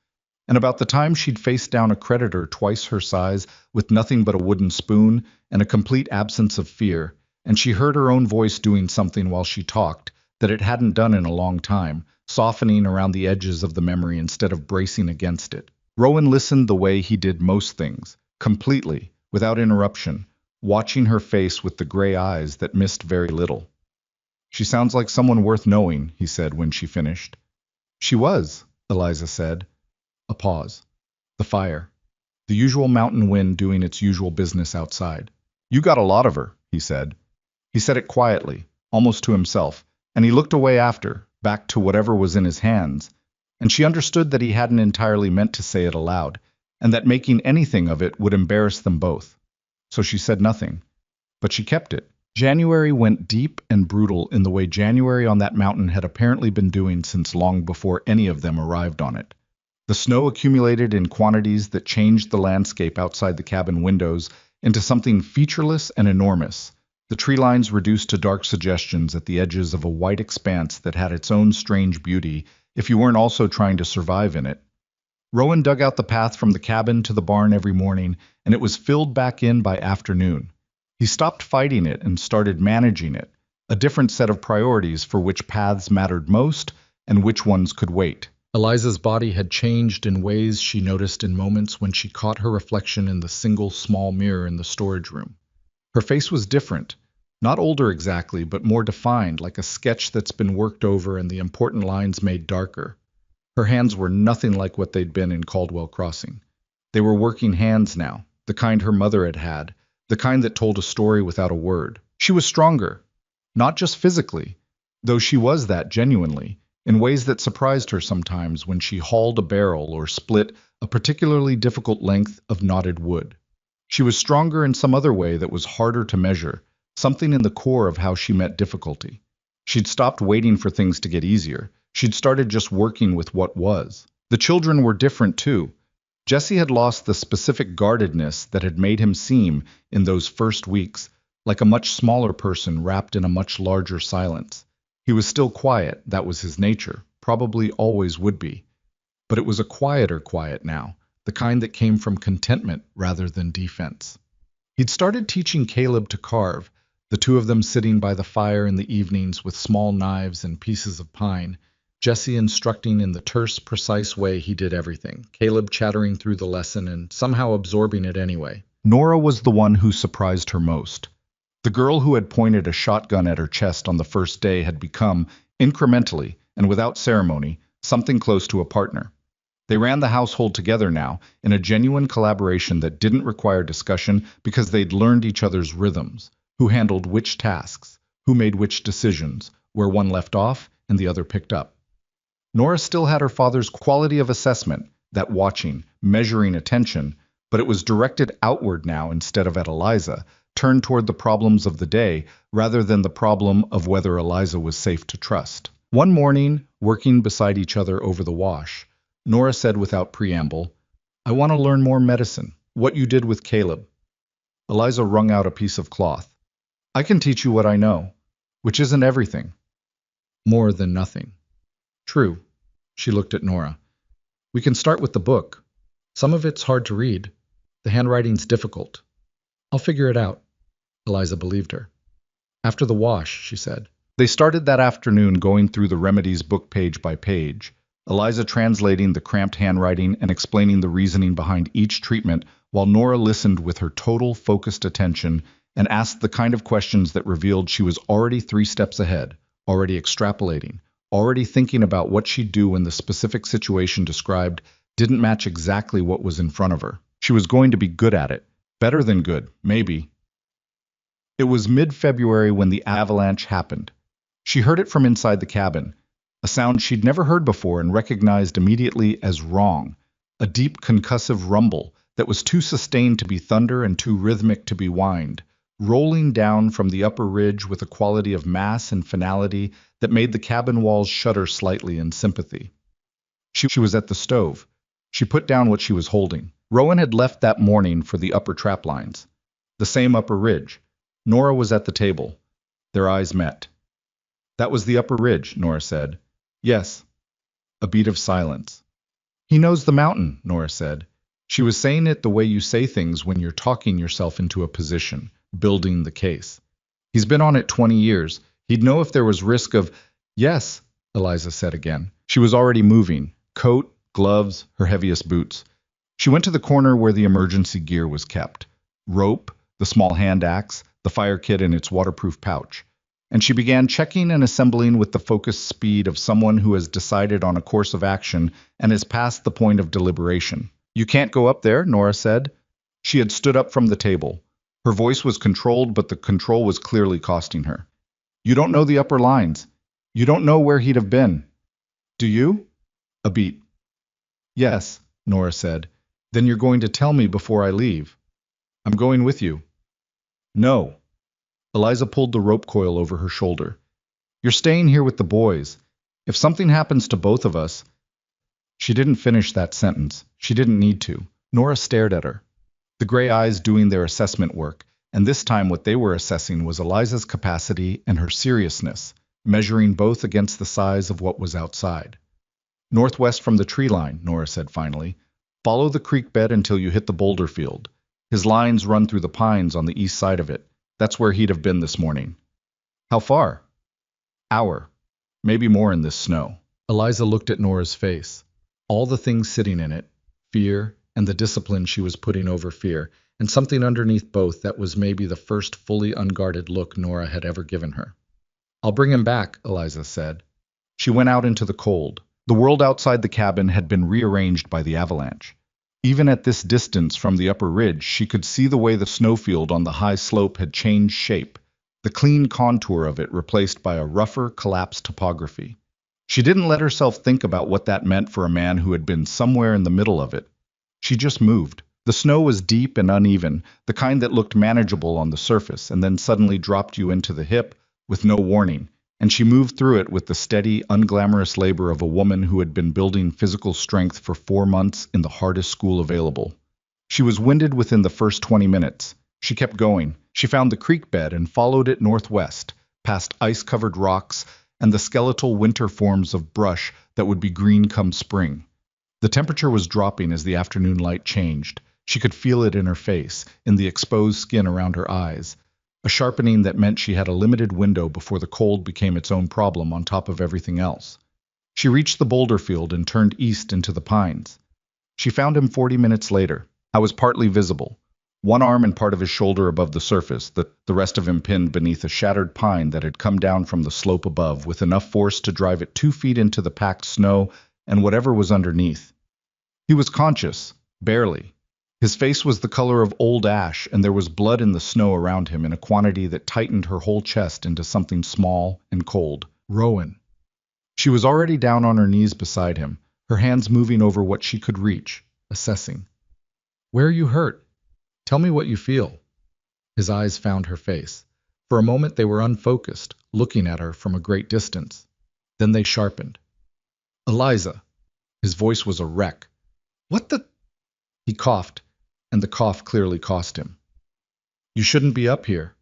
and about the time she'd faced down a creditor twice her size with nothing but a wooden spoon and a complete absence of fear, and she heard her own voice doing something while she talked that it hadn't done in a long time, softening around the edges of the memory instead of bracing against it. Rowan listened the way he did most things, completely, without interruption, watching her face with the gray eyes that missed very little. She sounds like someone worth knowing, he said when she finished. She was, Eliza said. A pause. The fire. The usual mountain wind doing its usual business outside. You got a lot of her, he said. He said it quietly, almost to himself, and he looked away after, back to whatever was in his hands, and she understood that he hadn't entirely meant to say it aloud, and that making anything of it would embarrass them both. So she said nothing. But she kept it. January went deep and brutal in the way January on that mountain had apparently been doing since long before any of them arrived on it. The snow accumulated in quantities that changed the landscape outside the cabin windows into something featureless and enormous, the tree lines reduced to dark suggestions at the edges of a white expanse that had its own strange beauty if you weren't also trying to survive in it. Rowan dug out the path from the cabin to the barn every morning, and it was filled back in by afternoon. He stopped fighting it and started managing it, a different set of priorities for which paths mattered most and which ones could wait. Eliza's body had changed in ways she noticed in moments when she caught her reflection in the single small mirror in the storage room. Her face was different, not older exactly, but more defined, like a sketch that's been worked over and the important lines made darker. Her hands were nothing like what they'd been in Caldwell Crossing. They were working hands now, the kind her mother had had, the kind that told a story without a word. She was stronger, not just physically, though she was that genuinely, in ways that surprised her sometimes when she hauled a barrel or split a particularly difficult length of knotted wood. She was stronger in some other way that was harder to measure, something in the core of how she met difficulty. She'd stopped waiting for things to get easier. She'd started just working with what was. The children were different too. Jesse had lost the specific guardedness that had made him seem, in those first weeks, like a much smaller person wrapped in a much larger silence. He was still quiet, that was his nature, probably always would be. But it was a quieter quiet now, the kind that came from contentment rather than defense. He'd started teaching Caleb to carve, the two of them sitting by the fire in the evenings with small knives and pieces of pine, Jesse instructing in the terse, precise way he did everything, Caleb chattering through the lesson and somehow absorbing it anyway. Nora was the one who surprised her most. The girl who had pointed a shotgun at her chest on the first day had become, incrementally and without ceremony, something close to a partner. They ran the household together now, in a genuine collaboration that didn't require discussion because they'd learned each other's rhythms, who handled which tasks, who made which decisions, where one left off and the other picked up. Nora still had her father's quality of assessment, that watching, measuring attention, but it was directed outward now instead of at Eliza, turned toward the problems of the day rather than the problem of whether Eliza was safe to trust. One morning, working beside each other over the wash, Nora said without preamble, "I want to learn more medicine. What you did with Caleb." Eliza wrung out a piece of cloth. "I can teach you what I know, which isn't everything. More than nothing." "True." She looked at Nora. "We can start with the book. Some of it's hard to read. The handwriting's difficult. I'll figure it out." Eliza believed her. "After the wash," she said. They started that afternoon going through the remedies book page by page, Eliza translating the cramped handwriting and explaining the reasoning behind each treatment, while Nora listened with her total focused attention and asked the kind of questions that revealed she was already 3 steps ahead, already extrapolating, already thinking about what she'd do when the specific situation described didn't match exactly what was in front of her. She was going to be good at it. Better than good, maybe. It was mid-February when the avalanche happened. She heard it from inside the cabin, a sound she'd never heard before and recognized immediately as wrong, a deep concussive rumble that was too sustained to be thunder and too rhythmic to be whined, rolling down from the upper ridge with a quality of mass and finality that made the cabin walls shudder slightly in sympathy. She was at the stove. She put down what she was holding. Rowan had left that morning for the upper trap lines. The same upper ridge. Nora was at the table. Their eyes met. "That was the upper ridge," Nora said. "Yes." A beat of silence. "He knows the mountain," Nora said. She was saying it the way you say things when you're talking yourself into a position, building the case. "He's been on it 20 years. He'd know if there was risk of—" "Yes," Eliza said again. She was already moving, coat, gloves, her heaviest boots. She went to the corner where the emergency gear was kept. Rope, the small hand axe, the fire kit in its waterproof pouch. And she began checking and assembling with the focused speed of someone who has decided on a course of action and is past the point of deliberation. "You can't go up there," Nora said. She had stood up from the table. Her voice was controlled, but the control was clearly costing her. "You don't know the upper lines. You don't know where he'd have been. Do you?" A beat. "Yes," Nora said. "Then you're going to tell me before I leave." "I'm going with you." "No." Eliza pulled the rope coil over her shoulder. "You're staying here with the boys. If something happens to both of us—" She didn't finish that sentence. She didn't need to. Nora stared at her. The gray eyes doing their assessment work, and this time what they were assessing was Eliza's capacity and her seriousness, measuring both against the size of what was outside. "Northwest from the tree line," Nora said finally. "Follow the creek bed until you hit the boulder field. His lines run through the pines on the east side of it. That's where he'd have been this morning." "How far?" "Hour. Maybe more in this snow." Eliza looked at Nora's face. All the things sitting in it, fear and the discipline she was putting over fear, and something underneath both that was maybe the first fully unguarded look Nora had ever given her. "I'll bring him back," Eliza said. She went out into the cold. The world outside the cabin had been rearranged by the avalanche. Even at this distance from the upper ridge, she could see the way the snowfield on the high slope had changed shape, the clean contour of it replaced by a rougher, collapsed topography. She didn't let herself think about what that meant for a man who had been somewhere in the middle of it. She just moved, The snow was deep and uneven, the kind that looked manageable on the surface and then suddenly dropped you into the hip with no warning, and she moved through it with the steady, unglamorous labor of a woman who had been building physical strength for 4 months in the hardest school available. She was winded within the first 20 minutes. She kept going. She found the creek bed and followed it northwest, past ice-covered rocks and the skeletal winter forms of brush that would be green come spring. The temperature was dropping as the afternoon light changed. She could feel it in her face, in the exposed skin around her eyes, a sharpening that meant she had a limited window before the cold became its own problem on top of everything else. She reached the boulder field and turned east into the pines. She found him 40 minutes later. I was partly visible. One arm and part of his shoulder above the surface, the rest of him pinned beneath a shattered pine that had come down from the slope above with enough force to drive it 2 feet into the packed snow and whatever was underneath. He was conscious, barely. His face was the color of old ash, and there was blood in the snow around him in a quantity that tightened her whole chest into something small and cold. Rowan. She was already down on her knees beside him, her hands moving over what she could reach, assessing. "Where are you hurt? Tell me what you feel." His eyes found her face. For a moment they were unfocused, looking at her from a great distance. Then they sharpened. "Eliza." His voice was a wreck. "What the—" He coughed, and the cough clearly cost him. "You shouldn't be up here."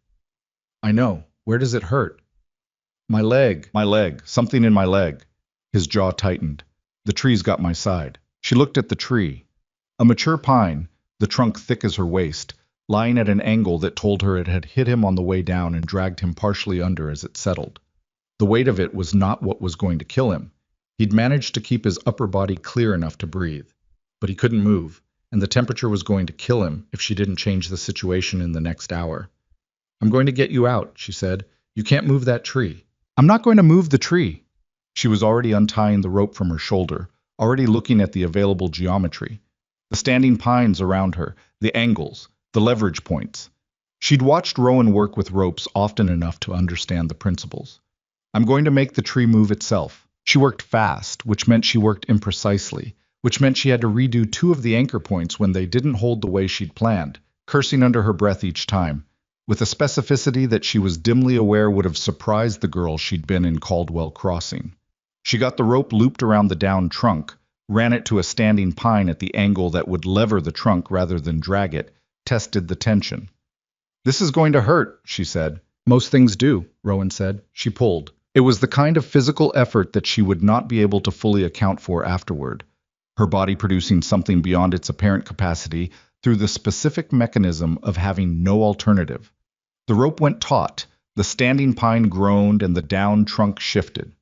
"I know. Where does it hurt?" My leg, something in my leg." His jaw tightened. "The tree's got my side." She looked at the tree. A mature pine, the trunk thick as her waist, lying at an angle that told her it had hit him on the way down and dragged him partially under as it settled. The weight of it was not what was going to kill him. He'd managed to keep his upper body clear enough to breathe. But he couldn't move, and the temperature was going to kill him if she didn't change the situation in the next hour. "I'm going to get you out," she said. "You can't move that tree." "I'm not going to move the tree." She was already untying the rope from her shoulder, already looking at the available geometry. The standing pines around her, the angles, the leverage points. She'd watched Rowan work with ropes often enough to understand the principles. "I'm going to make the tree move itself." She worked fast, which meant she worked imprecisely, which meant she had to redo 2 of the anchor points when they didn't hold the way she'd planned, cursing under her breath each time, with a specificity that she was dimly aware would have surprised the girl she'd been in Caldwell Crossing. She got the rope looped around the downed trunk, ran it to a standing pine at the angle that would lever the trunk rather than drag it, tested the tension. "This is going to hurt," she said. "Most things do," Rowan said. She pulled. It was the kind of physical effort that she would not be able to fully account for afterward, her body producing something beyond its apparent capacity through the specific mechanism of having no alternative. The rope went taut, the standing pine groaned, and the downed trunk shifted.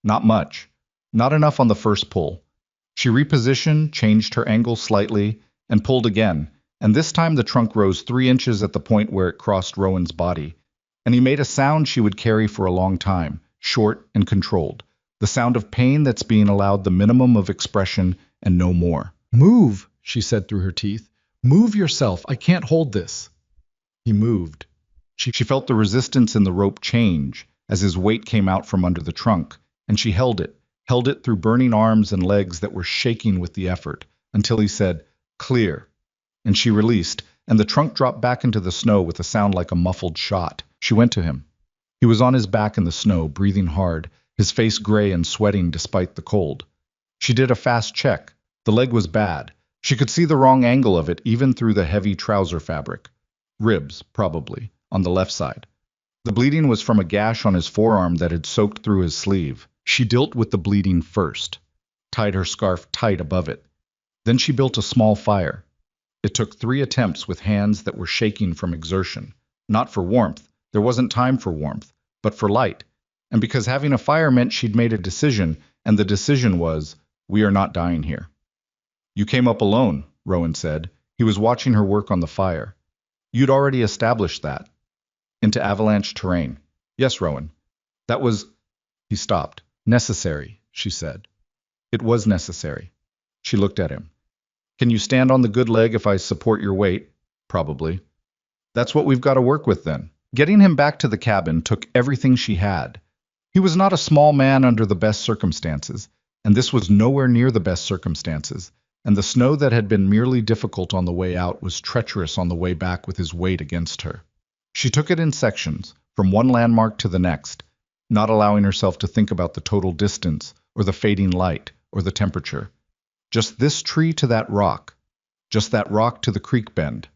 Not much. Not enough on the first pull. She repositioned, changed her angle slightly, and pulled again, and this time the trunk rose 3 inches at the point where it crossed Rowan's body, and he made a sound she would carry for a long time, short and controlled, the sound of pain that's being allowed the minimum of expression and no more. "Move," she said through her teeth. "Move yourself. I can't hold this." He moved. She felt the resistance in the rope change as his weight came out from under the trunk, and she held it through burning arms and legs that were shaking with the effort, until he said, "Clear." And she released, and the trunk dropped back into the snow with a sound like a muffled shot. She went to him. He was on his back in the snow, breathing hard, his face gray and sweating despite the cold. She did a fast check. The leg was bad. She could see the wrong angle of it even through the heavy trouser fabric. Ribs, probably, on the left side. The bleeding was from a gash on his forearm that had soaked through his sleeve. She dealt with the bleeding first, tied her scarf tight above it. Then she built a small fire. It took 3 attempts with hands that were shaking from exertion. Not for warmth. There wasn't time for warmth, but for light. And because having a fire meant she'd made a decision, and the decision was, "We are not dying here." "You came up alone," Rowan said. He was watching her work on the fire. "You'd already established that." "Into avalanche terrain." "Yes, Rowan." "That was—" He stopped. "Necessary," she said. "It was necessary." She looked at him. "Can you stand on the good leg if I support your weight?" "Probably." "That's what we've got to work with then." Getting him back to the cabin took everything she had. He was not a small man under the best circumstances, and this was nowhere near the best circumstances, and the snow that had been merely difficult on the way out was treacherous on the way back with his weight against her. She took it in sections, from one landmark to the next, not allowing herself to think about the total distance, or the fading light, or the temperature. Just this tree to that rock. Just that rock to the creek bend.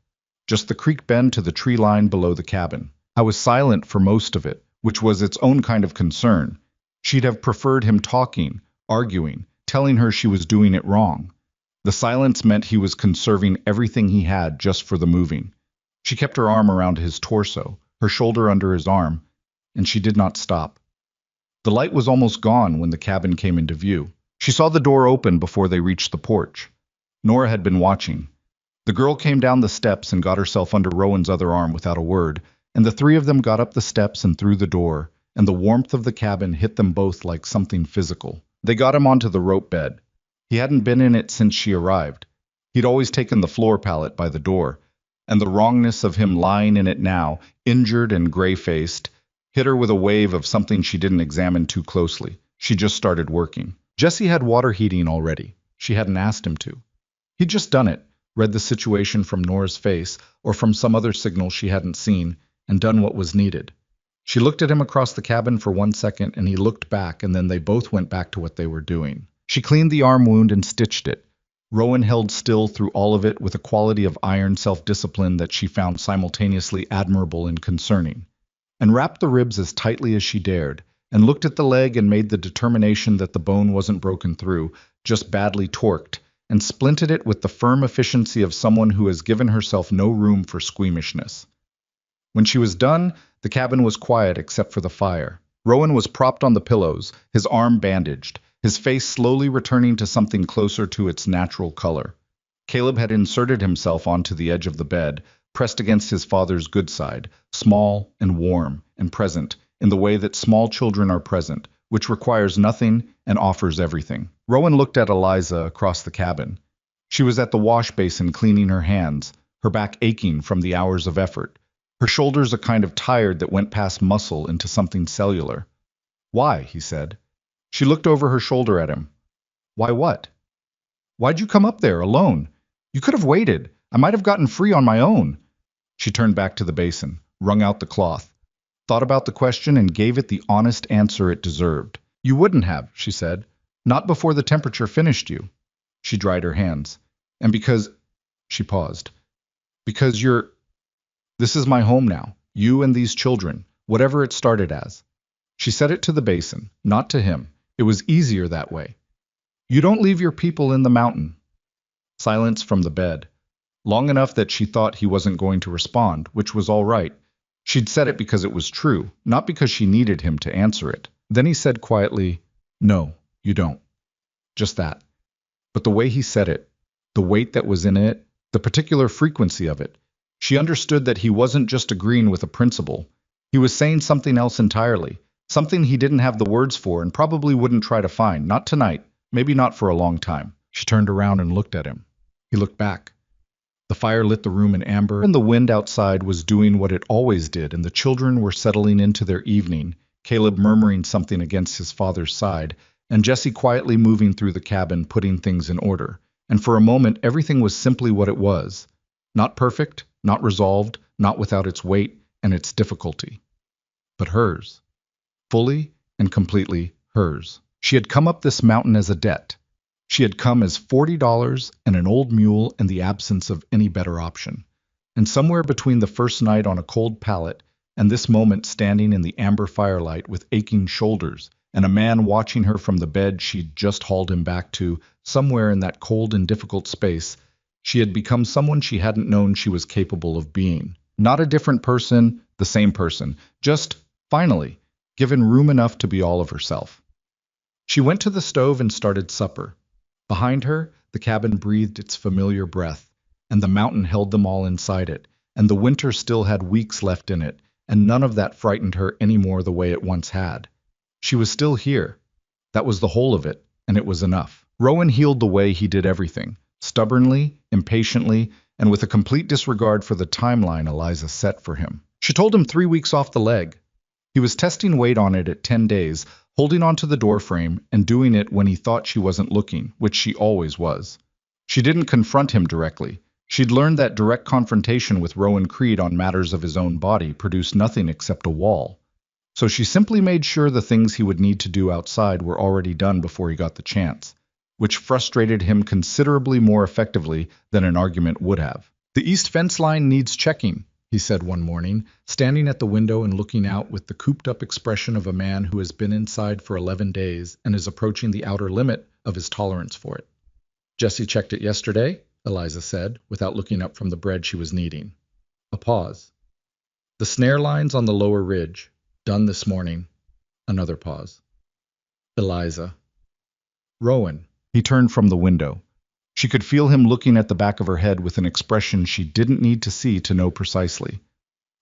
Just the creek bend to the tree line below the cabin. I was silent for most of it, which was its own kind of concern. She'd have preferred him talking, arguing, telling her she was doing it wrong. The silence meant he was conserving everything he had just for the moving. She kept her arm around his torso, her shoulder under his arm, and she did not stop. The light was almost gone when the cabin came into view. She saw the door open before they reached the porch. Nora had been watching. The girl came down the steps and got herself under Rowan's other arm without a word, and the three of them got up the steps and through the door, and the warmth of the cabin hit them both like something physical. They got him onto the rope bed. He hadn't been in it since she arrived. He'd always taken the floor pallet by the door, and the wrongness of him lying in it now, injured and gray-faced, hit her with a wave of something she didn't examine too closely. She just started working. Jesse had water heating already. She hadn't asked him to. He'd just done it, read the situation from Nora's face or from some other signal she hadn't seen, and done what was needed. She looked at him across the cabin for 1 second, and he looked back, and then they both went back to what they were doing. She cleaned the arm wound and stitched it. Rowan held still through all of it with a quality of iron self-discipline that she found simultaneously admirable and concerning, and wrapped the ribs as tightly as she dared, and looked at the leg and made the determination that the bone wasn't broken through, just badly torqued, and splinted it with the firm efficiency of someone who has given herself no room for squeamishness. When she was done, the cabin was quiet except for the fire. Rowan was propped on the pillows, his arm bandaged, his face slowly returning to something closer to its natural color. Caleb had inserted himself onto the edge of the bed, pressed against his father's good side, small and warm and present, in the way that small children are present, which requires nothing and offers everything. Rowan looked at Eliza across the cabin. She was at the wash basin cleaning her hands, her back aching from the hours of effort, her shoulders a kind of tired that went past muscle into something cellular. "Why?" he said. She looked over her shoulder at him. "Why what?" "Why'd you come up there, alone? You could have waited. I might have gotten free on my own." She turned back to the basin, wrung out the cloth, thought about the question, and gave it the honest answer it deserved. "You wouldn't have," she said. "Not before the temperature finished you." She dried her hands. "And because—" She paused. "Because this is my home now. You and these children, whatever it started as." She said it to the basin, not to him. It was easier that way. "You don't leave your people in the mountain." Silence from the bed. Long enough that she thought he wasn't going to respond, which was all right. She'd said it because it was true, not because she needed him to answer it. Then he said quietly, "No, you don't." Just that. But the way he said it, the weight that was in it, the particular frequency of it, she understood that he wasn't just agreeing with a principle. He was saying something else entirely, something he didn't have the words for and probably wouldn't try to find, not tonight, maybe not for a long time. She turned around and looked at him. He looked back. The fire lit the room in amber, and the wind outside was doing what it always did, and the children were settling into their evening, Caleb murmuring something against his father's side, and Jesse quietly moving through the cabin, putting things in order. And for a moment, everything was simply what it was. Not perfect, not resolved, not without its weight and its difficulty. But hers. Fully and completely hers. She had come up this mountain as a debt. She had come as $40 and an old mule in the absence of any better option. And somewhere between the first night on a cold pallet and this moment standing in the amber firelight with aching shoulders and a man watching her from the bed she'd just hauled him back to, somewhere in that cold and difficult space, she had become someone she hadn't known she was capable of being. Not a different person, the same person, just, finally, given room enough to be all of herself. She went to the stove and started supper. Behind her, the cabin breathed its familiar breath, and the mountain held them all inside it, and the winter still had weeks left in it, and none of that frightened her any more the way it once had. She was still here. That was the whole of it, and it was enough. Rowan healed the way he did everything, stubbornly, impatiently, and with a complete disregard for the timeline Eliza set for him. She told him 3 weeks off the leg. He was testing weight on it at 10 days, holding onto the doorframe and doing it when he thought she wasn't looking, which she always was. She didn't confront him directly. She'd learned that direct confrontation with Rowan Creed on matters of his own body produced nothing except a wall. So she simply made sure the things he would need to do outside were already done before he got the chance, which frustrated him considerably more effectively than an argument would have. "The east fence line needs checking," he said one morning, standing at the window and looking out with the cooped-up expression of a man who has been inside for 11 days and is approaching the outer limit of his tolerance for it. "Jesse checked it yesterday," Eliza said, without looking up from the bread she was kneading. A pause. "The snare lines on the lower ridge. Done this morning." Another pause. "Eliza." "Rowan." He turned from the window. She could feel him looking at the back of her head with an expression she didn't need to see to know precisely.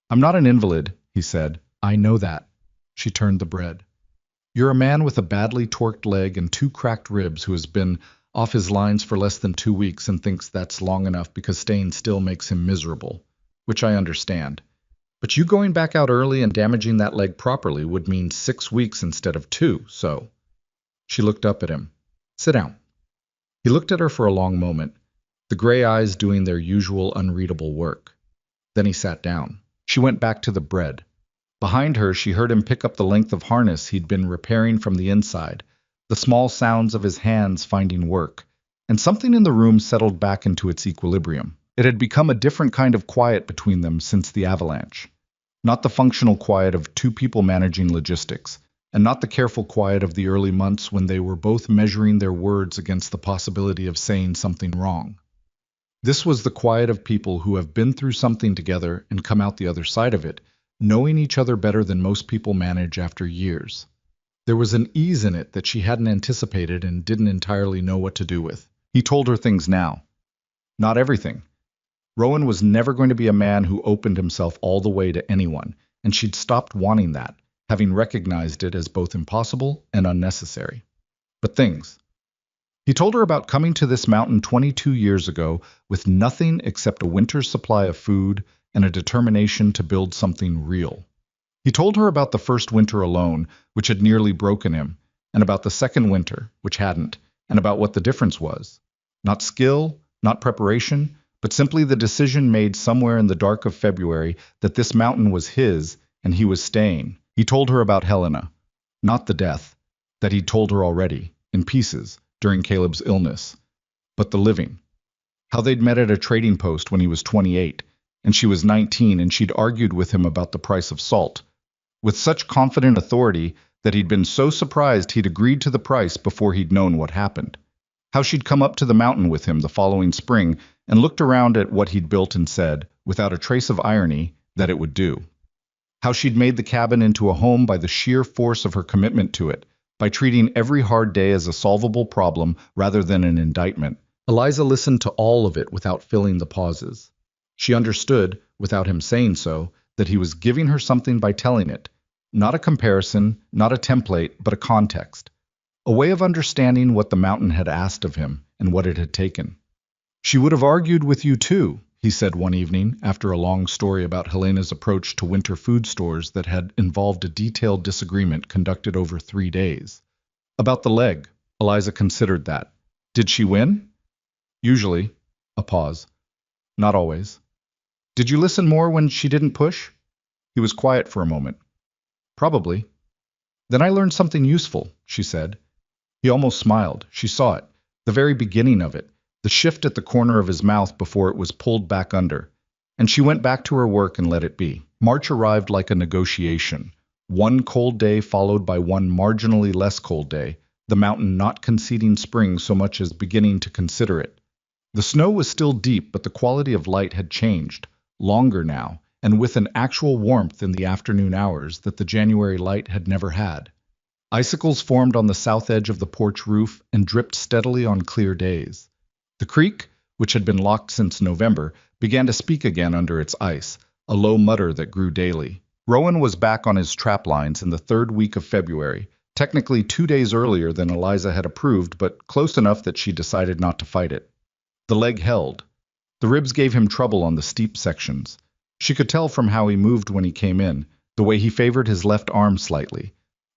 "I'm not an invalid," he said. "I know that." She turned the bread. "You're a man with a badly torqued leg and 2 cracked ribs who has been off his lines for less than 2 weeks and thinks that's long enough because staying still makes him miserable, which I understand. But you going back out early and damaging that leg properly would mean 6 weeks instead of 2, so." She looked up at him. "Sit down." He looked at her for a long moment, the gray eyes doing their usual unreadable work. Then he sat down. She went back to the bread. Behind her, she heard him pick up the length of harness he'd been repairing from the inside, the small sounds of his hands finding work, and something in the room settled back into its equilibrium. It had become a different kind of quiet between them since the avalanche. Not the functional quiet of 2 people managing logistics, and not the careful quiet of the early months when they were both measuring their words against the possibility of saying something wrong. This was the quiet of people who have been through something together and come out the other side of it, knowing each other better than most people manage after years. There was an ease in it that she hadn't anticipated and didn't entirely know what to do with. He told her things now. Not everything. Rowan was never going to be a man who opened himself all the way to anyone, and she'd stopped wanting that, having recognized it as both impossible and unnecessary. But things. He told her about coming to this mountain 22 years ago with nothing except a winter's supply of food and a determination to build something real. He told her about the first winter alone, which had nearly broken him, and about the second winter, which hadn't, and about what the difference was. Not skill, not preparation, but simply the decision made somewhere in the dark of February that this mountain was his and he was staying. He told her about Helena, not the death, that he'd told her already, in pieces, during Caleb's illness, but the living. How they'd met at a trading post when he was 28, and she was 19, and she'd argued with him about the price of salt, with such confident authority that he'd been so surprised he'd agreed to the price before he'd known what happened. How she'd come up to the mountain with him the following spring and looked around at what he'd built and said, without a trace of irony, that it would do. How she'd made the cabin into a home by the sheer force of her commitment to it, by treating every hard day as a solvable problem rather than an indictment. Eliza listened to all of it without filling the pauses. She understood, without him saying so, that he was giving her something by telling it. Not a comparison, not a template, but a context. A way of understanding what the mountain had asked of him and what it had taken. "She would have argued with you too," he said one evening, after a long story about Helena's approach to winter food stores that had involved a detailed disagreement conducted over 3 days. About the leg. Eliza considered that. Did she win? Usually. A pause. Not always. Did you listen more when she didn't push? He was quiet for a moment. Probably. Then I learned something useful, she said. He almost smiled. She saw it. The very beginning of it. The shift at the corner of his mouth before it was pulled back under. And she went back to her work and let it be. March arrived like a negotiation. One cold day followed by one marginally less cold day, the mountain not conceding spring so much as beginning to consider it. The snow was still deep, but the quality of light had changed. Longer now, and with an actual warmth in the afternoon hours that the January light had never had. Icicles formed on the south edge of the porch roof and dripped steadily on clear days. The creek, which had been locked since November, began to speak again under its ice, a low mutter that grew daily. Rowan was back on his trap lines in the 3rd week of February, technically 2 days earlier than Eliza had approved, but close enough that she decided not to fight it. The leg held. The ribs gave him trouble on the steep sections. She could tell from how he moved when he came in, the way he favored his left arm slightly.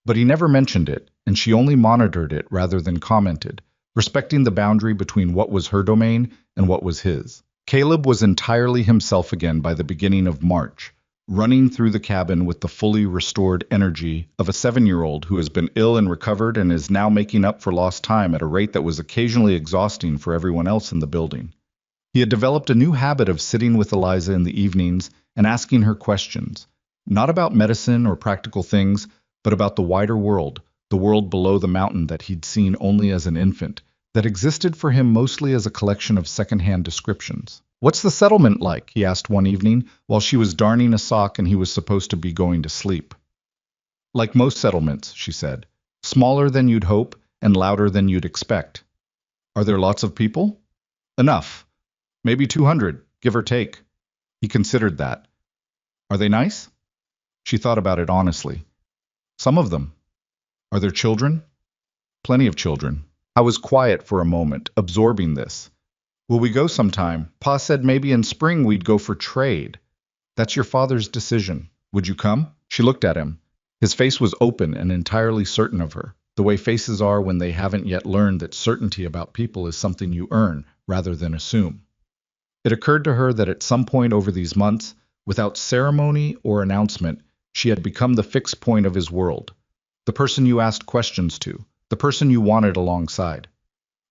But he never mentioned it, and she only monitored it rather than commented, respecting the boundary between what was her domain and what was his. Caleb was entirely himself again by the beginning of March, running through the cabin with the fully restored energy of a 7-year-old who has been ill and recovered and is now making up for lost time at a rate that was occasionally exhausting for everyone else in the building. He had developed a new habit of sitting with Eliza in the evenings and asking her questions, not about medicine or practical things, but about the wider world, the world below the mountain that he'd seen only as an infant, that existed for him mostly as a collection of second-hand descriptions. "What's the settlement like?" he asked one evening while she was darning a sock and he was supposed to be going to sleep. "Like most settlements," she said. "Smaller than you'd hope and louder than you'd expect." "Are there lots of people?" "Enough. Maybe 200, give or take." He considered that. "Are they nice?" She thought about it honestly. "Some of them." "Are there children?" "Plenty of children." I was quiet for a moment, absorbing this. "Will we go sometime? Pa said maybe in spring we'd go for trade." "That's your father's decision. Would you come?" She looked at him. His face was open and entirely certain of her, the way faces are when they haven't yet learned that certainty about people is something you earn rather than assume. It occurred to her that at some point over these months, without ceremony or announcement, she had become the fixed point of his world, the person you asked questions to, the person you wanted alongside.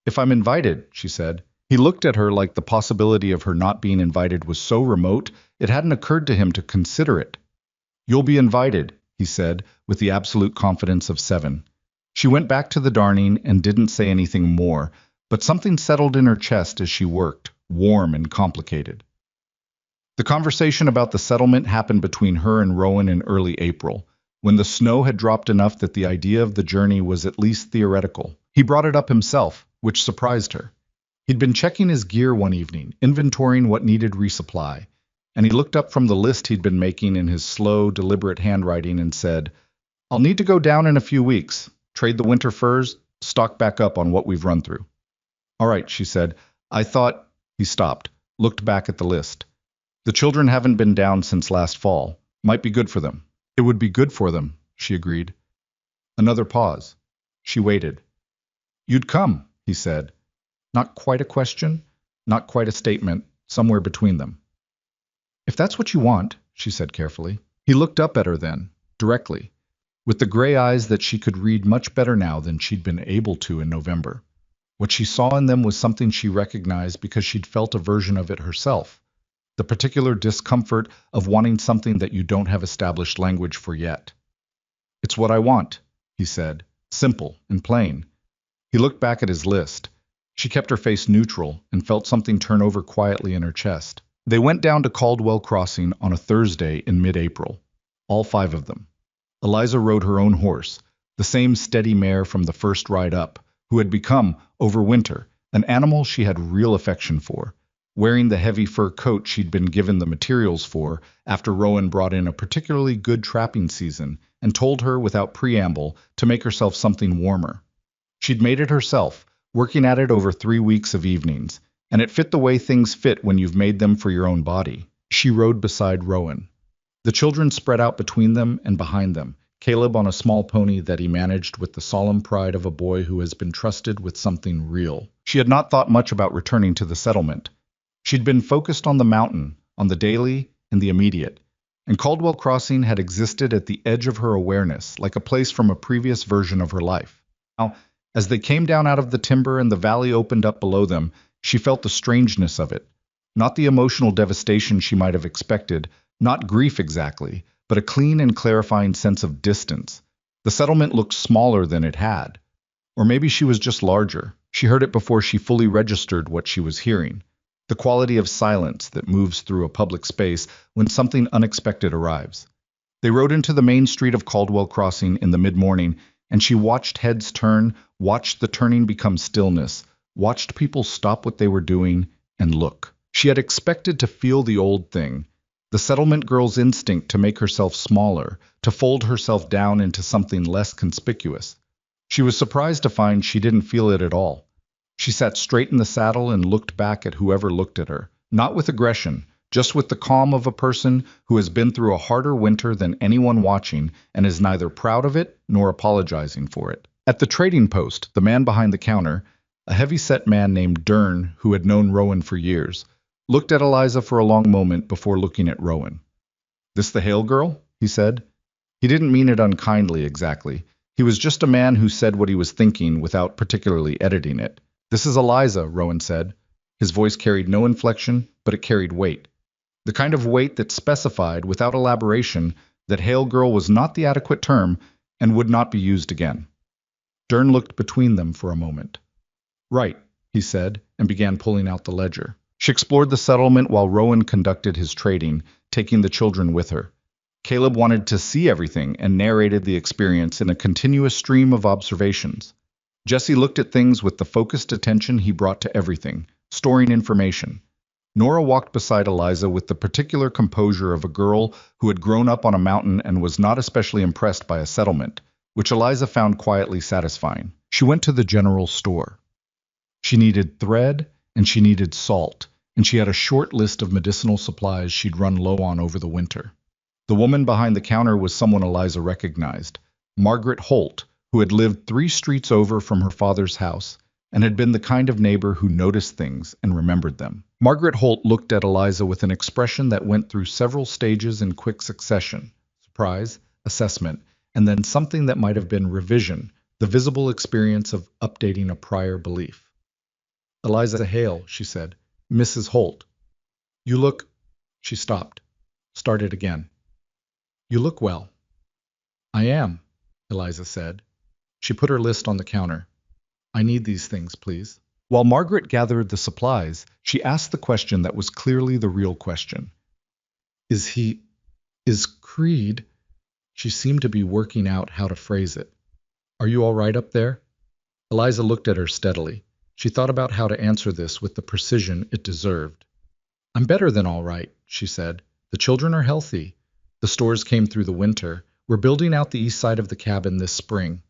"If I'm invited," she said. He looked at her like the possibility of her not being invited was so remote it hadn't occurred to him to consider it. "You'll be invited," he said, with the absolute confidence of 7. She went back to the darning and didn't say anything more, but something settled in her chest as she worked, warm and complicated. The conversation about the settlement happened between her and Rowan in early April, when the snow had dropped enough that the idea of the journey was at least theoretical. He brought it up himself, which surprised her. He'd been checking his gear one evening, inventorying what needed resupply, and he looked up from the list he'd been making in his slow, deliberate handwriting and said, "I'll need to go down in a few weeks, trade the winter furs, stock back up on what we've run through." "All right," she said. "I thought—" He stopped, looked back at the list. "The children haven't been down since last fall. Might be good for them." "It would be good for them," she agreed. Another pause. She waited. "You'd come," he said. Not quite a question, not quite a statement, somewhere between them. "If that's what you want," she said carefully. He looked up at her then, directly, with the gray eyes that she could read much better now than she'd been able to in November. What she saw in them was something she recognized because she'd felt a version of it herself, the particular discomfort of wanting something that you don't have established language for yet. "It's what I want," he said, simple and plain. He looked back at his list. She kept her face neutral and felt something turn over quietly in her chest. They went down to Caldwell Crossing on a Thursday in mid-April, all 5 of them. Eliza rode her own horse, the same steady mare from the first ride up, who had become, over winter, an animal she had real affection for, wearing the heavy fur coat she'd been given the materials for after Rowan brought in a particularly good trapping season and told her without preamble to make herself something warmer. She'd made it herself, working at it over 3 weeks of evenings, and it fit the way things fit when you've made them for your own body. She rode beside Rowan. The children spread out between them and behind them, Caleb on a small pony that he managed with the solemn pride of a boy who has been trusted with something real. She had not thought much about returning to the settlement. She'd been focused on the mountain, on the daily and the immediate, and Caldwell Crossing had existed at the edge of her awareness, like a place from a previous version of her life. Now, as they came down out of the timber and the valley opened up below them, she felt the strangeness of it. Not the emotional devastation she might have expected, not grief exactly, but a clean and clarifying sense of distance. The settlement looked smaller than it had. Or maybe she was just larger. She heard it before she fully registered what she was hearing. The quality of silence that moves through a public space when something unexpected arrives. They rode into the main street of Caldwell Crossing in the mid-morning, and she watched heads turn, watched the turning become stillness, watched people stop what they were doing and look. She had expected to feel the old thing, the settlement girl's instinct to make herself smaller, to fold herself down into something less conspicuous. She was surprised to find she didn't feel it at all. She sat straight in the saddle and looked back at whoever looked at her, not with aggression, just with the calm of a person who has been through a harder winter than anyone watching and is neither proud of it nor apologizing for it. At the trading post, the man behind the counter, A heavy-set man named Dern, who had known Rowan for years, looked at Eliza for a long moment before looking at Rowan. "This the Hale girl?" he said. He didn't mean it unkindly exactly. He was just a man who said what he was thinking without particularly editing it. "This is Eliza," Rowan said. His voice carried no inflection, but it carried weight. The kind of weight that specified, without elaboration, that Hale girl was not the adequate term and would not be used again. Dern looked between them for a moment. "Right," he said, and began pulling out the ledger. She explored the settlement while Rowan conducted his trading, taking the children with her. Caleb wanted to see everything and narrated the experience in a continuous stream of observations. Jesse looked at things with the focused attention he brought to everything, storing information. Nora walked beside Eliza with the particular composure of a girl who had grown up on a mountain and was not especially impressed by a settlement, which Eliza found quietly satisfying. She went to the general store. She needed thread, and she needed salt, and she had a short list of medicinal supplies she'd run low on over the winter. The woman behind the counter was someone Eliza recognized, Margaret Holt, who had lived 3 streets over from her father's house, and had been the kind of neighbor who noticed things and remembered them. Margaret Holt looked at Eliza with an expression that went through several stages in quick succession: surprise, assessment, and then something that might have been revision, the visible experience of updating a prior belief. "Eliza Hale," she said. "Mrs. Holt. You look—" She stopped. Started again. "You look well." "I am," Eliza said. She put her list on the counter. "I need these things, please." While Margaret gathered the supplies, she asked the question that was clearly the real question. Is Creed? She seemed to be working out how to phrase it. "Are you all right up there?" Eliza looked at her steadily. She thought about how to answer this with the precision it deserved. "I'm better than all right," she said. "The children are healthy. The stores came through the winter. We're building out the east side of the cabin this spring."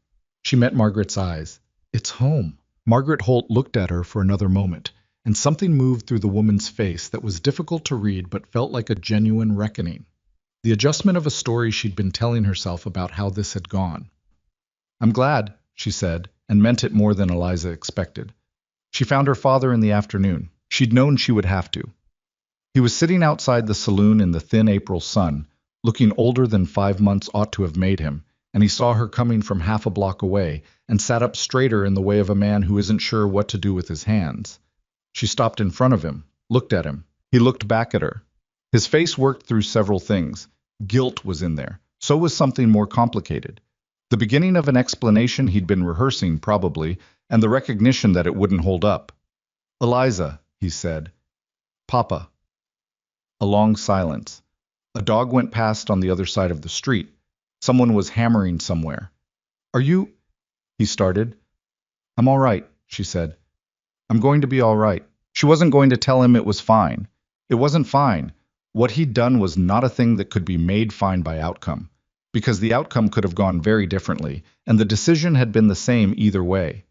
She met Margaret's eyes. "It's home." Margaret Holt looked at her for another moment, and something moved through the woman's face that was difficult to read but felt like a genuine reckoning. The adjustment of a story she'd been telling herself about how this had gone. "I'm glad," she said, and meant it more than Eliza expected. She found her father in the afternoon. She'd known she would have to. He was sitting outside the saloon in the thin April sun, looking older than 5 months ought to have made him, and he saw her coming from half a block away and sat up straighter in the way of a man who isn't sure what to do with his hands. She stopped in front of him, looked at him. He looked back at her. His face worked through several things. Guilt was in there. So was something more complicated. The beginning of an explanation he'd been rehearsing, probably, and the recognition that it wouldn't hold up. "Eliza," he said. "Papa." A long silence. A dog went past on the other side of the street. Someone was hammering somewhere. "Are you—" he started. "I'm all right," she said. "I'm going to be all right." She wasn't going to tell him it was fine. It wasn't fine. What he'd done was not a thing that could be made fine by outcome, because the outcome could have gone very differently, and the decision had been the same either way.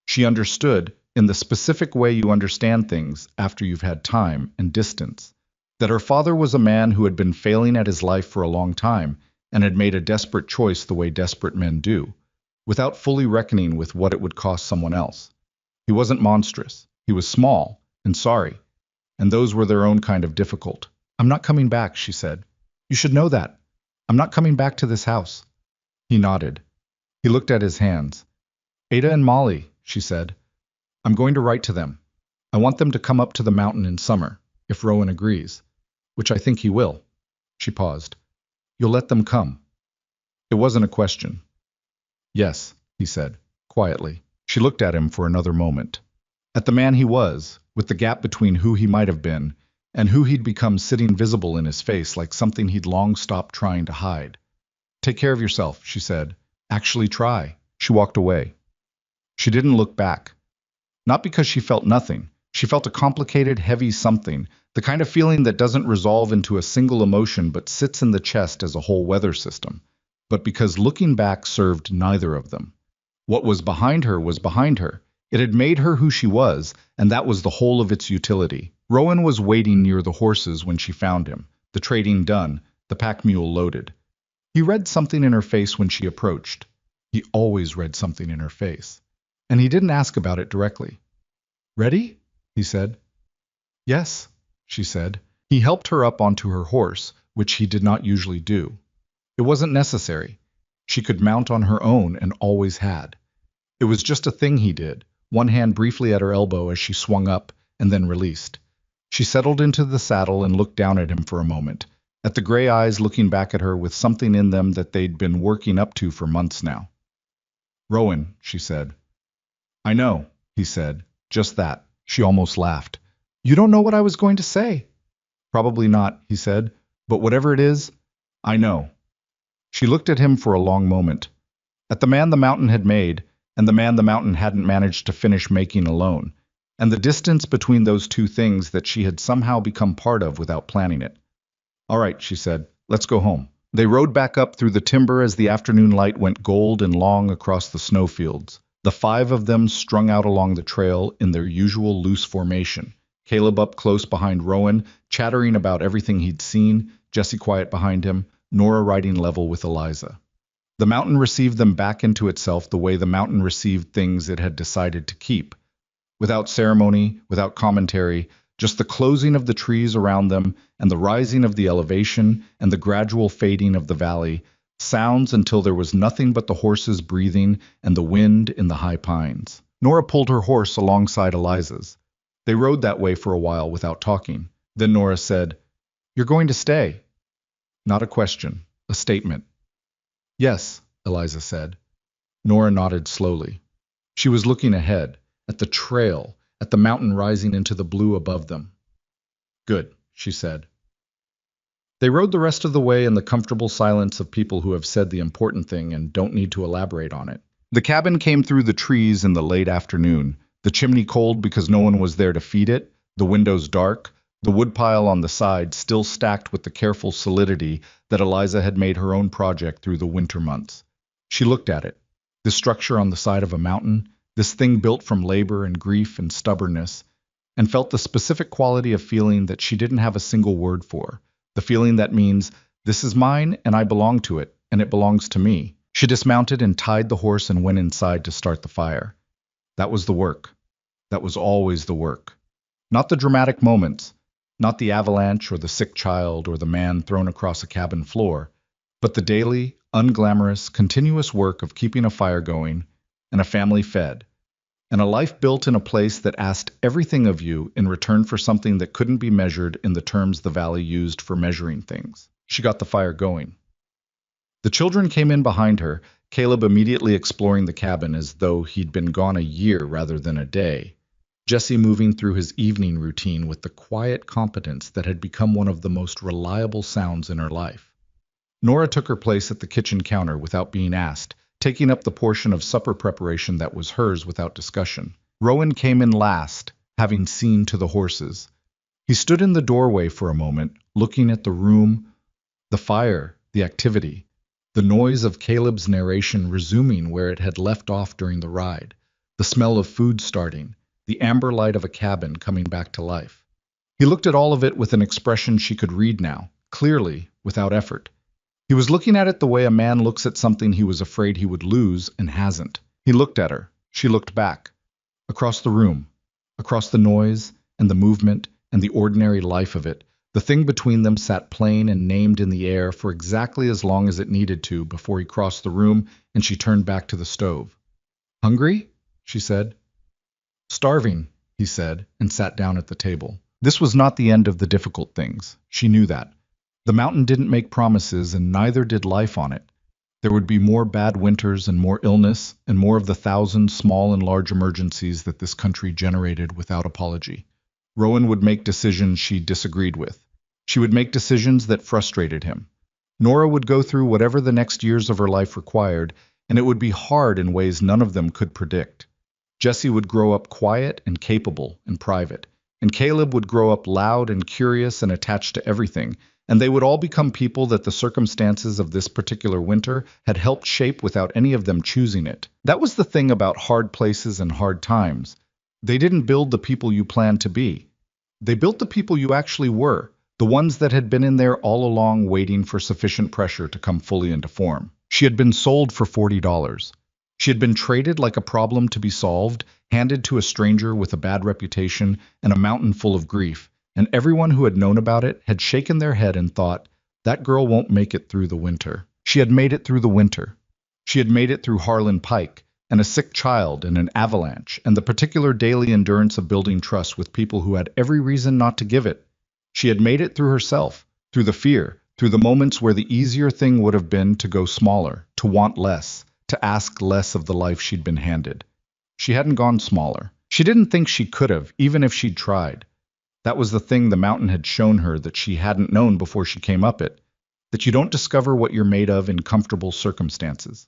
She understood, in the specific way you understand things after you've had time and distance, that her father was a man who had been failing at his life for a long time and had made a desperate choice the way desperate men do, without fully reckoning with what it would cost someone else. He wasn't monstrous. He was small and sorry, and those were their own kind of difficult. "I'm not coming back," she said. "You should know that. I'm not coming back to this house." He nodded. He looked at his hands. "Ada and Molly," she said. "I'm going to write to them. I want them to come up to the mountain in summer, if Rowan agrees, which I think he will." She paused. "You'll let them come?" It wasn't a question. "Yes," he said, quietly. She looked at him for another moment. At the man he was, with the gap between who he might have been and who he'd become sitting visible in his face like something he'd long stopped trying to hide. "Take care of yourself," she said. "Actually try." She walked away. She didn't look back. Not because she felt nothing. She felt a complicated, heavy something, the kind of feeling that doesn't resolve into a single emotion but sits in the chest as a whole weather system. But because looking back served neither of them. What was behind her was behind her. It had made her who she was, and that was the whole of its utility. Rowan was waiting near the horses when she found him, the trading done, the pack mule loaded. He read something in her face when she approached. He always read something in her face. And he didn't ask about it directly. Ready? He said. Yes, she said. He helped her up onto her horse, which he did not usually do. It wasn't necessary. She could mount on her own and always had. It was just a thing he did, one hand briefly at her elbow as she swung up and then released. She settled into the saddle and looked down at him for a moment, at the gray eyes looking back at her with something in them that they'd been working up to for months now. Rowan, she said. I know, he said. Just that. She almost laughed. You don't know what I was going to say. Probably not, he said. But whatever it is, I know. She looked at him for a long moment. At the man the mountain had made, and the man the mountain hadn't managed to finish making alone, and the distance between those two things that she had somehow become part of without planning it. All right, she said. Let's go home. They rode back up through the timber as the afternoon light went gold and long across the snowfields, the five of them strung out along the trail in their usual loose formation, Caleb up close behind Rowan, chattering about everything he'd seen, Jesse quiet behind him, Nora riding level with Eliza. The mountain received them back into itself the way the mountain received things it had decided to keep. Without ceremony, without commentary, just the closing of the trees around them and the rising of the elevation and the gradual fading of the valley, sounds until there was nothing but the horses breathing and the wind in the high pines. Nora pulled her horse alongside Eliza's. They rode that way for a while without talking. Then Nora said, You're going to stay. Not a question, a statement. Yes, Eliza said. Nora nodded slowly. She was looking ahead, at the trail, at the mountain rising into the blue above them. Good, she said. They rode the rest of the way in the comfortable silence of people who have said the important thing and don't need to elaborate on it. The cabin came through the trees in the late afternoon, the chimney cold because no one was there to feed it, the windows dark, the woodpile on the side still stacked with the careful solidity that Eliza had made her own project through the winter months. She looked at it, this structure on the side of a mountain, this thing built from labor and grief and stubbornness, and felt the specific quality of feeling that she didn't have a single word for, the feeling that means, this is mine and I belong to it, and it belongs to me. She dismounted and tied the horse and went inside to start the fire. That was the work. That was always the work. Not the dramatic moments, not the avalanche or the sick child or the man thrown across a cabin floor, but the daily, unglamorous, continuous work of keeping a fire going and a family fed, and a life built in a place that asked everything of you in return for something that couldn't be measured in the terms the valley used for measuring things. She got the fire going. The children came in behind her, Caleb immediately exploring the cabin as though he'd been gone a year rather than a day. Jesse moving through his evening routine with the quiet competence that had become one of the most reliable sounds in her life. Nora took her place at the kitchen counter without being asked, taking up the portion of supper preparation that was hers without discussion. Rowan came in last, having seen to the horses. He stood in the doorway for a moment, looking at the room, the fire, the activity, the noise of Caleb's narration resuming where it had left off during the ride, the smell of food starting, the amber light of a cabin coming back to life. He looked at all of it with an expression she could read now, clearly, without effort. He was looking at it the way a man looks at something he was afraid he would lose and hasn't. He looked at her. She looked back. Across the room, across the noise and the movement and the ordinary life of it, the thing between them sat plain and named in the air for exactly as long as it needed to before he crossed the room and she turned back to the stove. Hungry? She said. Starving, he said, and sat down at the table. This was not the end of the difficult things. She knew that. The mountain didn't make promises, and neither did life on it. There would be more bad winters and more illness, and more of the thousand small and large emergencies that this country generated without apology. Rowan would make decisions she disagreed with. She would make decisions that frustrated him. Nora would go through whatever the next years of her life required, and it would be hard in ways none of them could predict. Jesse would grow up quiet and capable and private, and Caleb would grow up loud and curious and attached to everything, and they would all become people that the circumstances of this particular winter had helped shape without any of them choosing it. That was the thing about hard places and hard times. They didn't build the people you planned to be. They built the people you actually were, the ones that had been in there all along waiting for sufficient pressure to come fully into form. She had been sold for $40. She had been traded like a problem to be solved, handed to a stranger with a bad reputation and a mountain full of grief, and everyone who had known about it had shaken their head and thought, that girl won't make it through the winter. She had made it through the winter. She had made it through Harlan Pike, and a sick child, and an avalanche, and the particular daily endurance of building trust with people who had every reason not to give it. She had made it through herself, through the fear, through the moments where the easier thing would have been to go smaller, to want less, to ask less of the life she'd been handed. She hadn't gone smaller. She didn't think she could have, even if she'd tried. That was the thing the mountain had shown her that she hadn't known before she came up it, that you don't discover what you're made of in comfortable circumstances.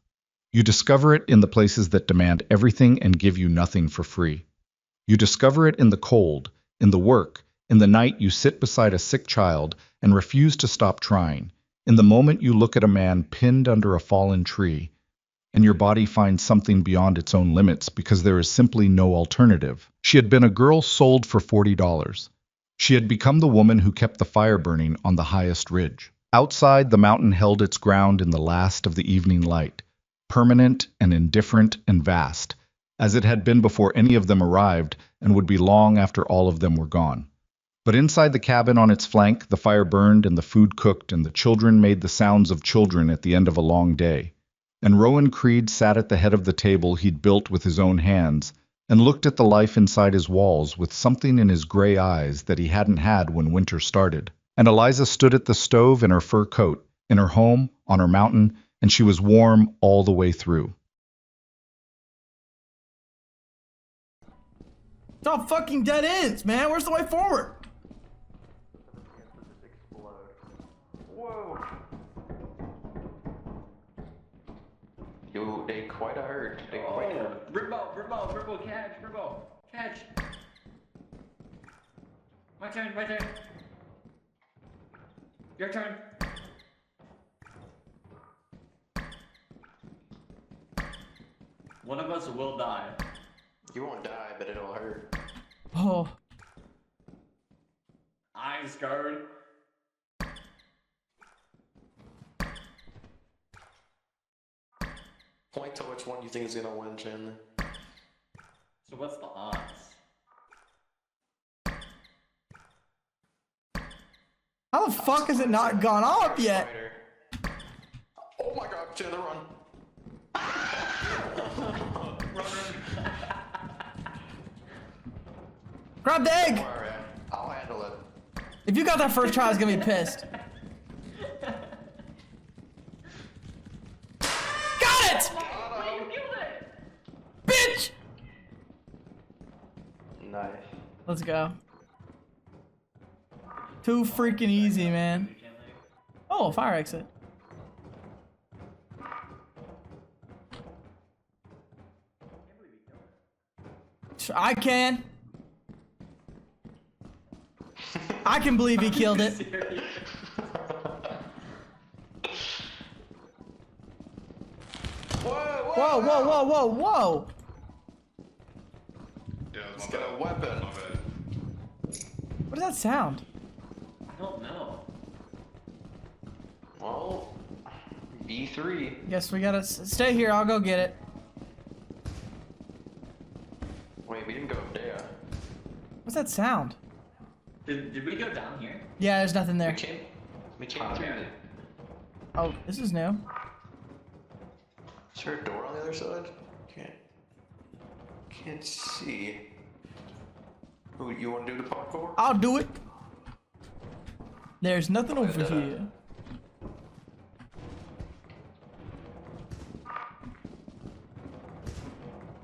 You discover it in the places that demand everything and give you nothing for free. You discover it in the cold, in the work, in the night you sit beside a sick child and refuse to stop trying, in the moment you look at a man pinned under a fallen tree, and your body finds something beyond its own limits because there is simply no alternative. She had been a girl sold for $40. She had become the woman who kept the fire burning on the highest ridge. Outside, the mountain held its ground in the last of the evening light, permanent and indifferent and vast, as it had been before any of them arrived and would be long after all of them were gone. But inside the cabin on its flank, the fire burned and the food cooked and the children made the sounds of children at the end of a long day. And Rowan Creed sat at the head of the table he'd built with his own hands and looked at the life inside his walls with something in his gray eyes that he hadn't had when winter started. And Eliza stood at the stove in her fur coat, in her home, on her mountain, and she was warm all the way through. It's all fucking dead ends, man. Where's the way forward? Whoa. Yo, they quite a hurt. They quite a hurt. Ribbo, catch. My turn. Your turn. One of us will die. You won't die, but it'll hurt. Oh. I'm scared. Point to which one you think is gonna win, Chandler. So what's the odds? How the fuck has it not gone up yet? Oh my god, Chandler, run. Grab the egg! Alright, I'll handle it. If you got that first try, I was gonna be pissed. Got it! Wait, you killed it! Bitch! Nice. Let's go. Too freaking easy, man. Oh, fire exit. I can. I can believe he killed it. Whoa. Yeah, Let's get a weapon. What does that sound? I don't know. Well, B3. Guess we gotta stay here. I'll go get it. Wait, we didn't go up there. What's that sound? Did we go down here? Yeah, there's nothing there. We came through. Oh, this is new. Is there a door on the other side? Can't see. Who, you want to do the parkour? I'll do it. There's nothing over here.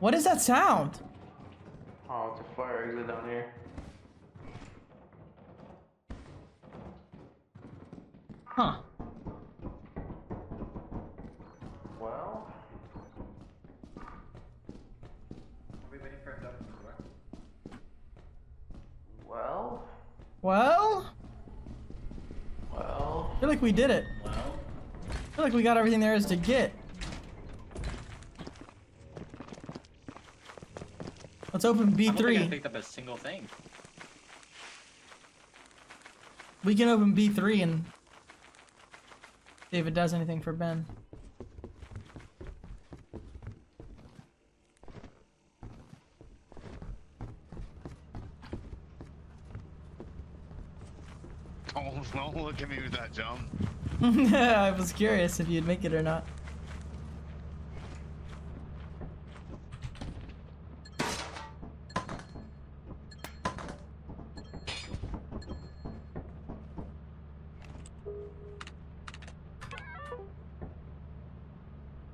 What is that sound? Oh, it's a fire exit down here. Huh. Well, Are we waiting for him to open the door? Well, I feel like we did it. Well, I feel like we got everything there is to get. Let's open I don't think I B3. picked up a single thing. We can open B3 and see if it does anything for Ben. Don't look at me with that jump. I was curious if you'd make it or not.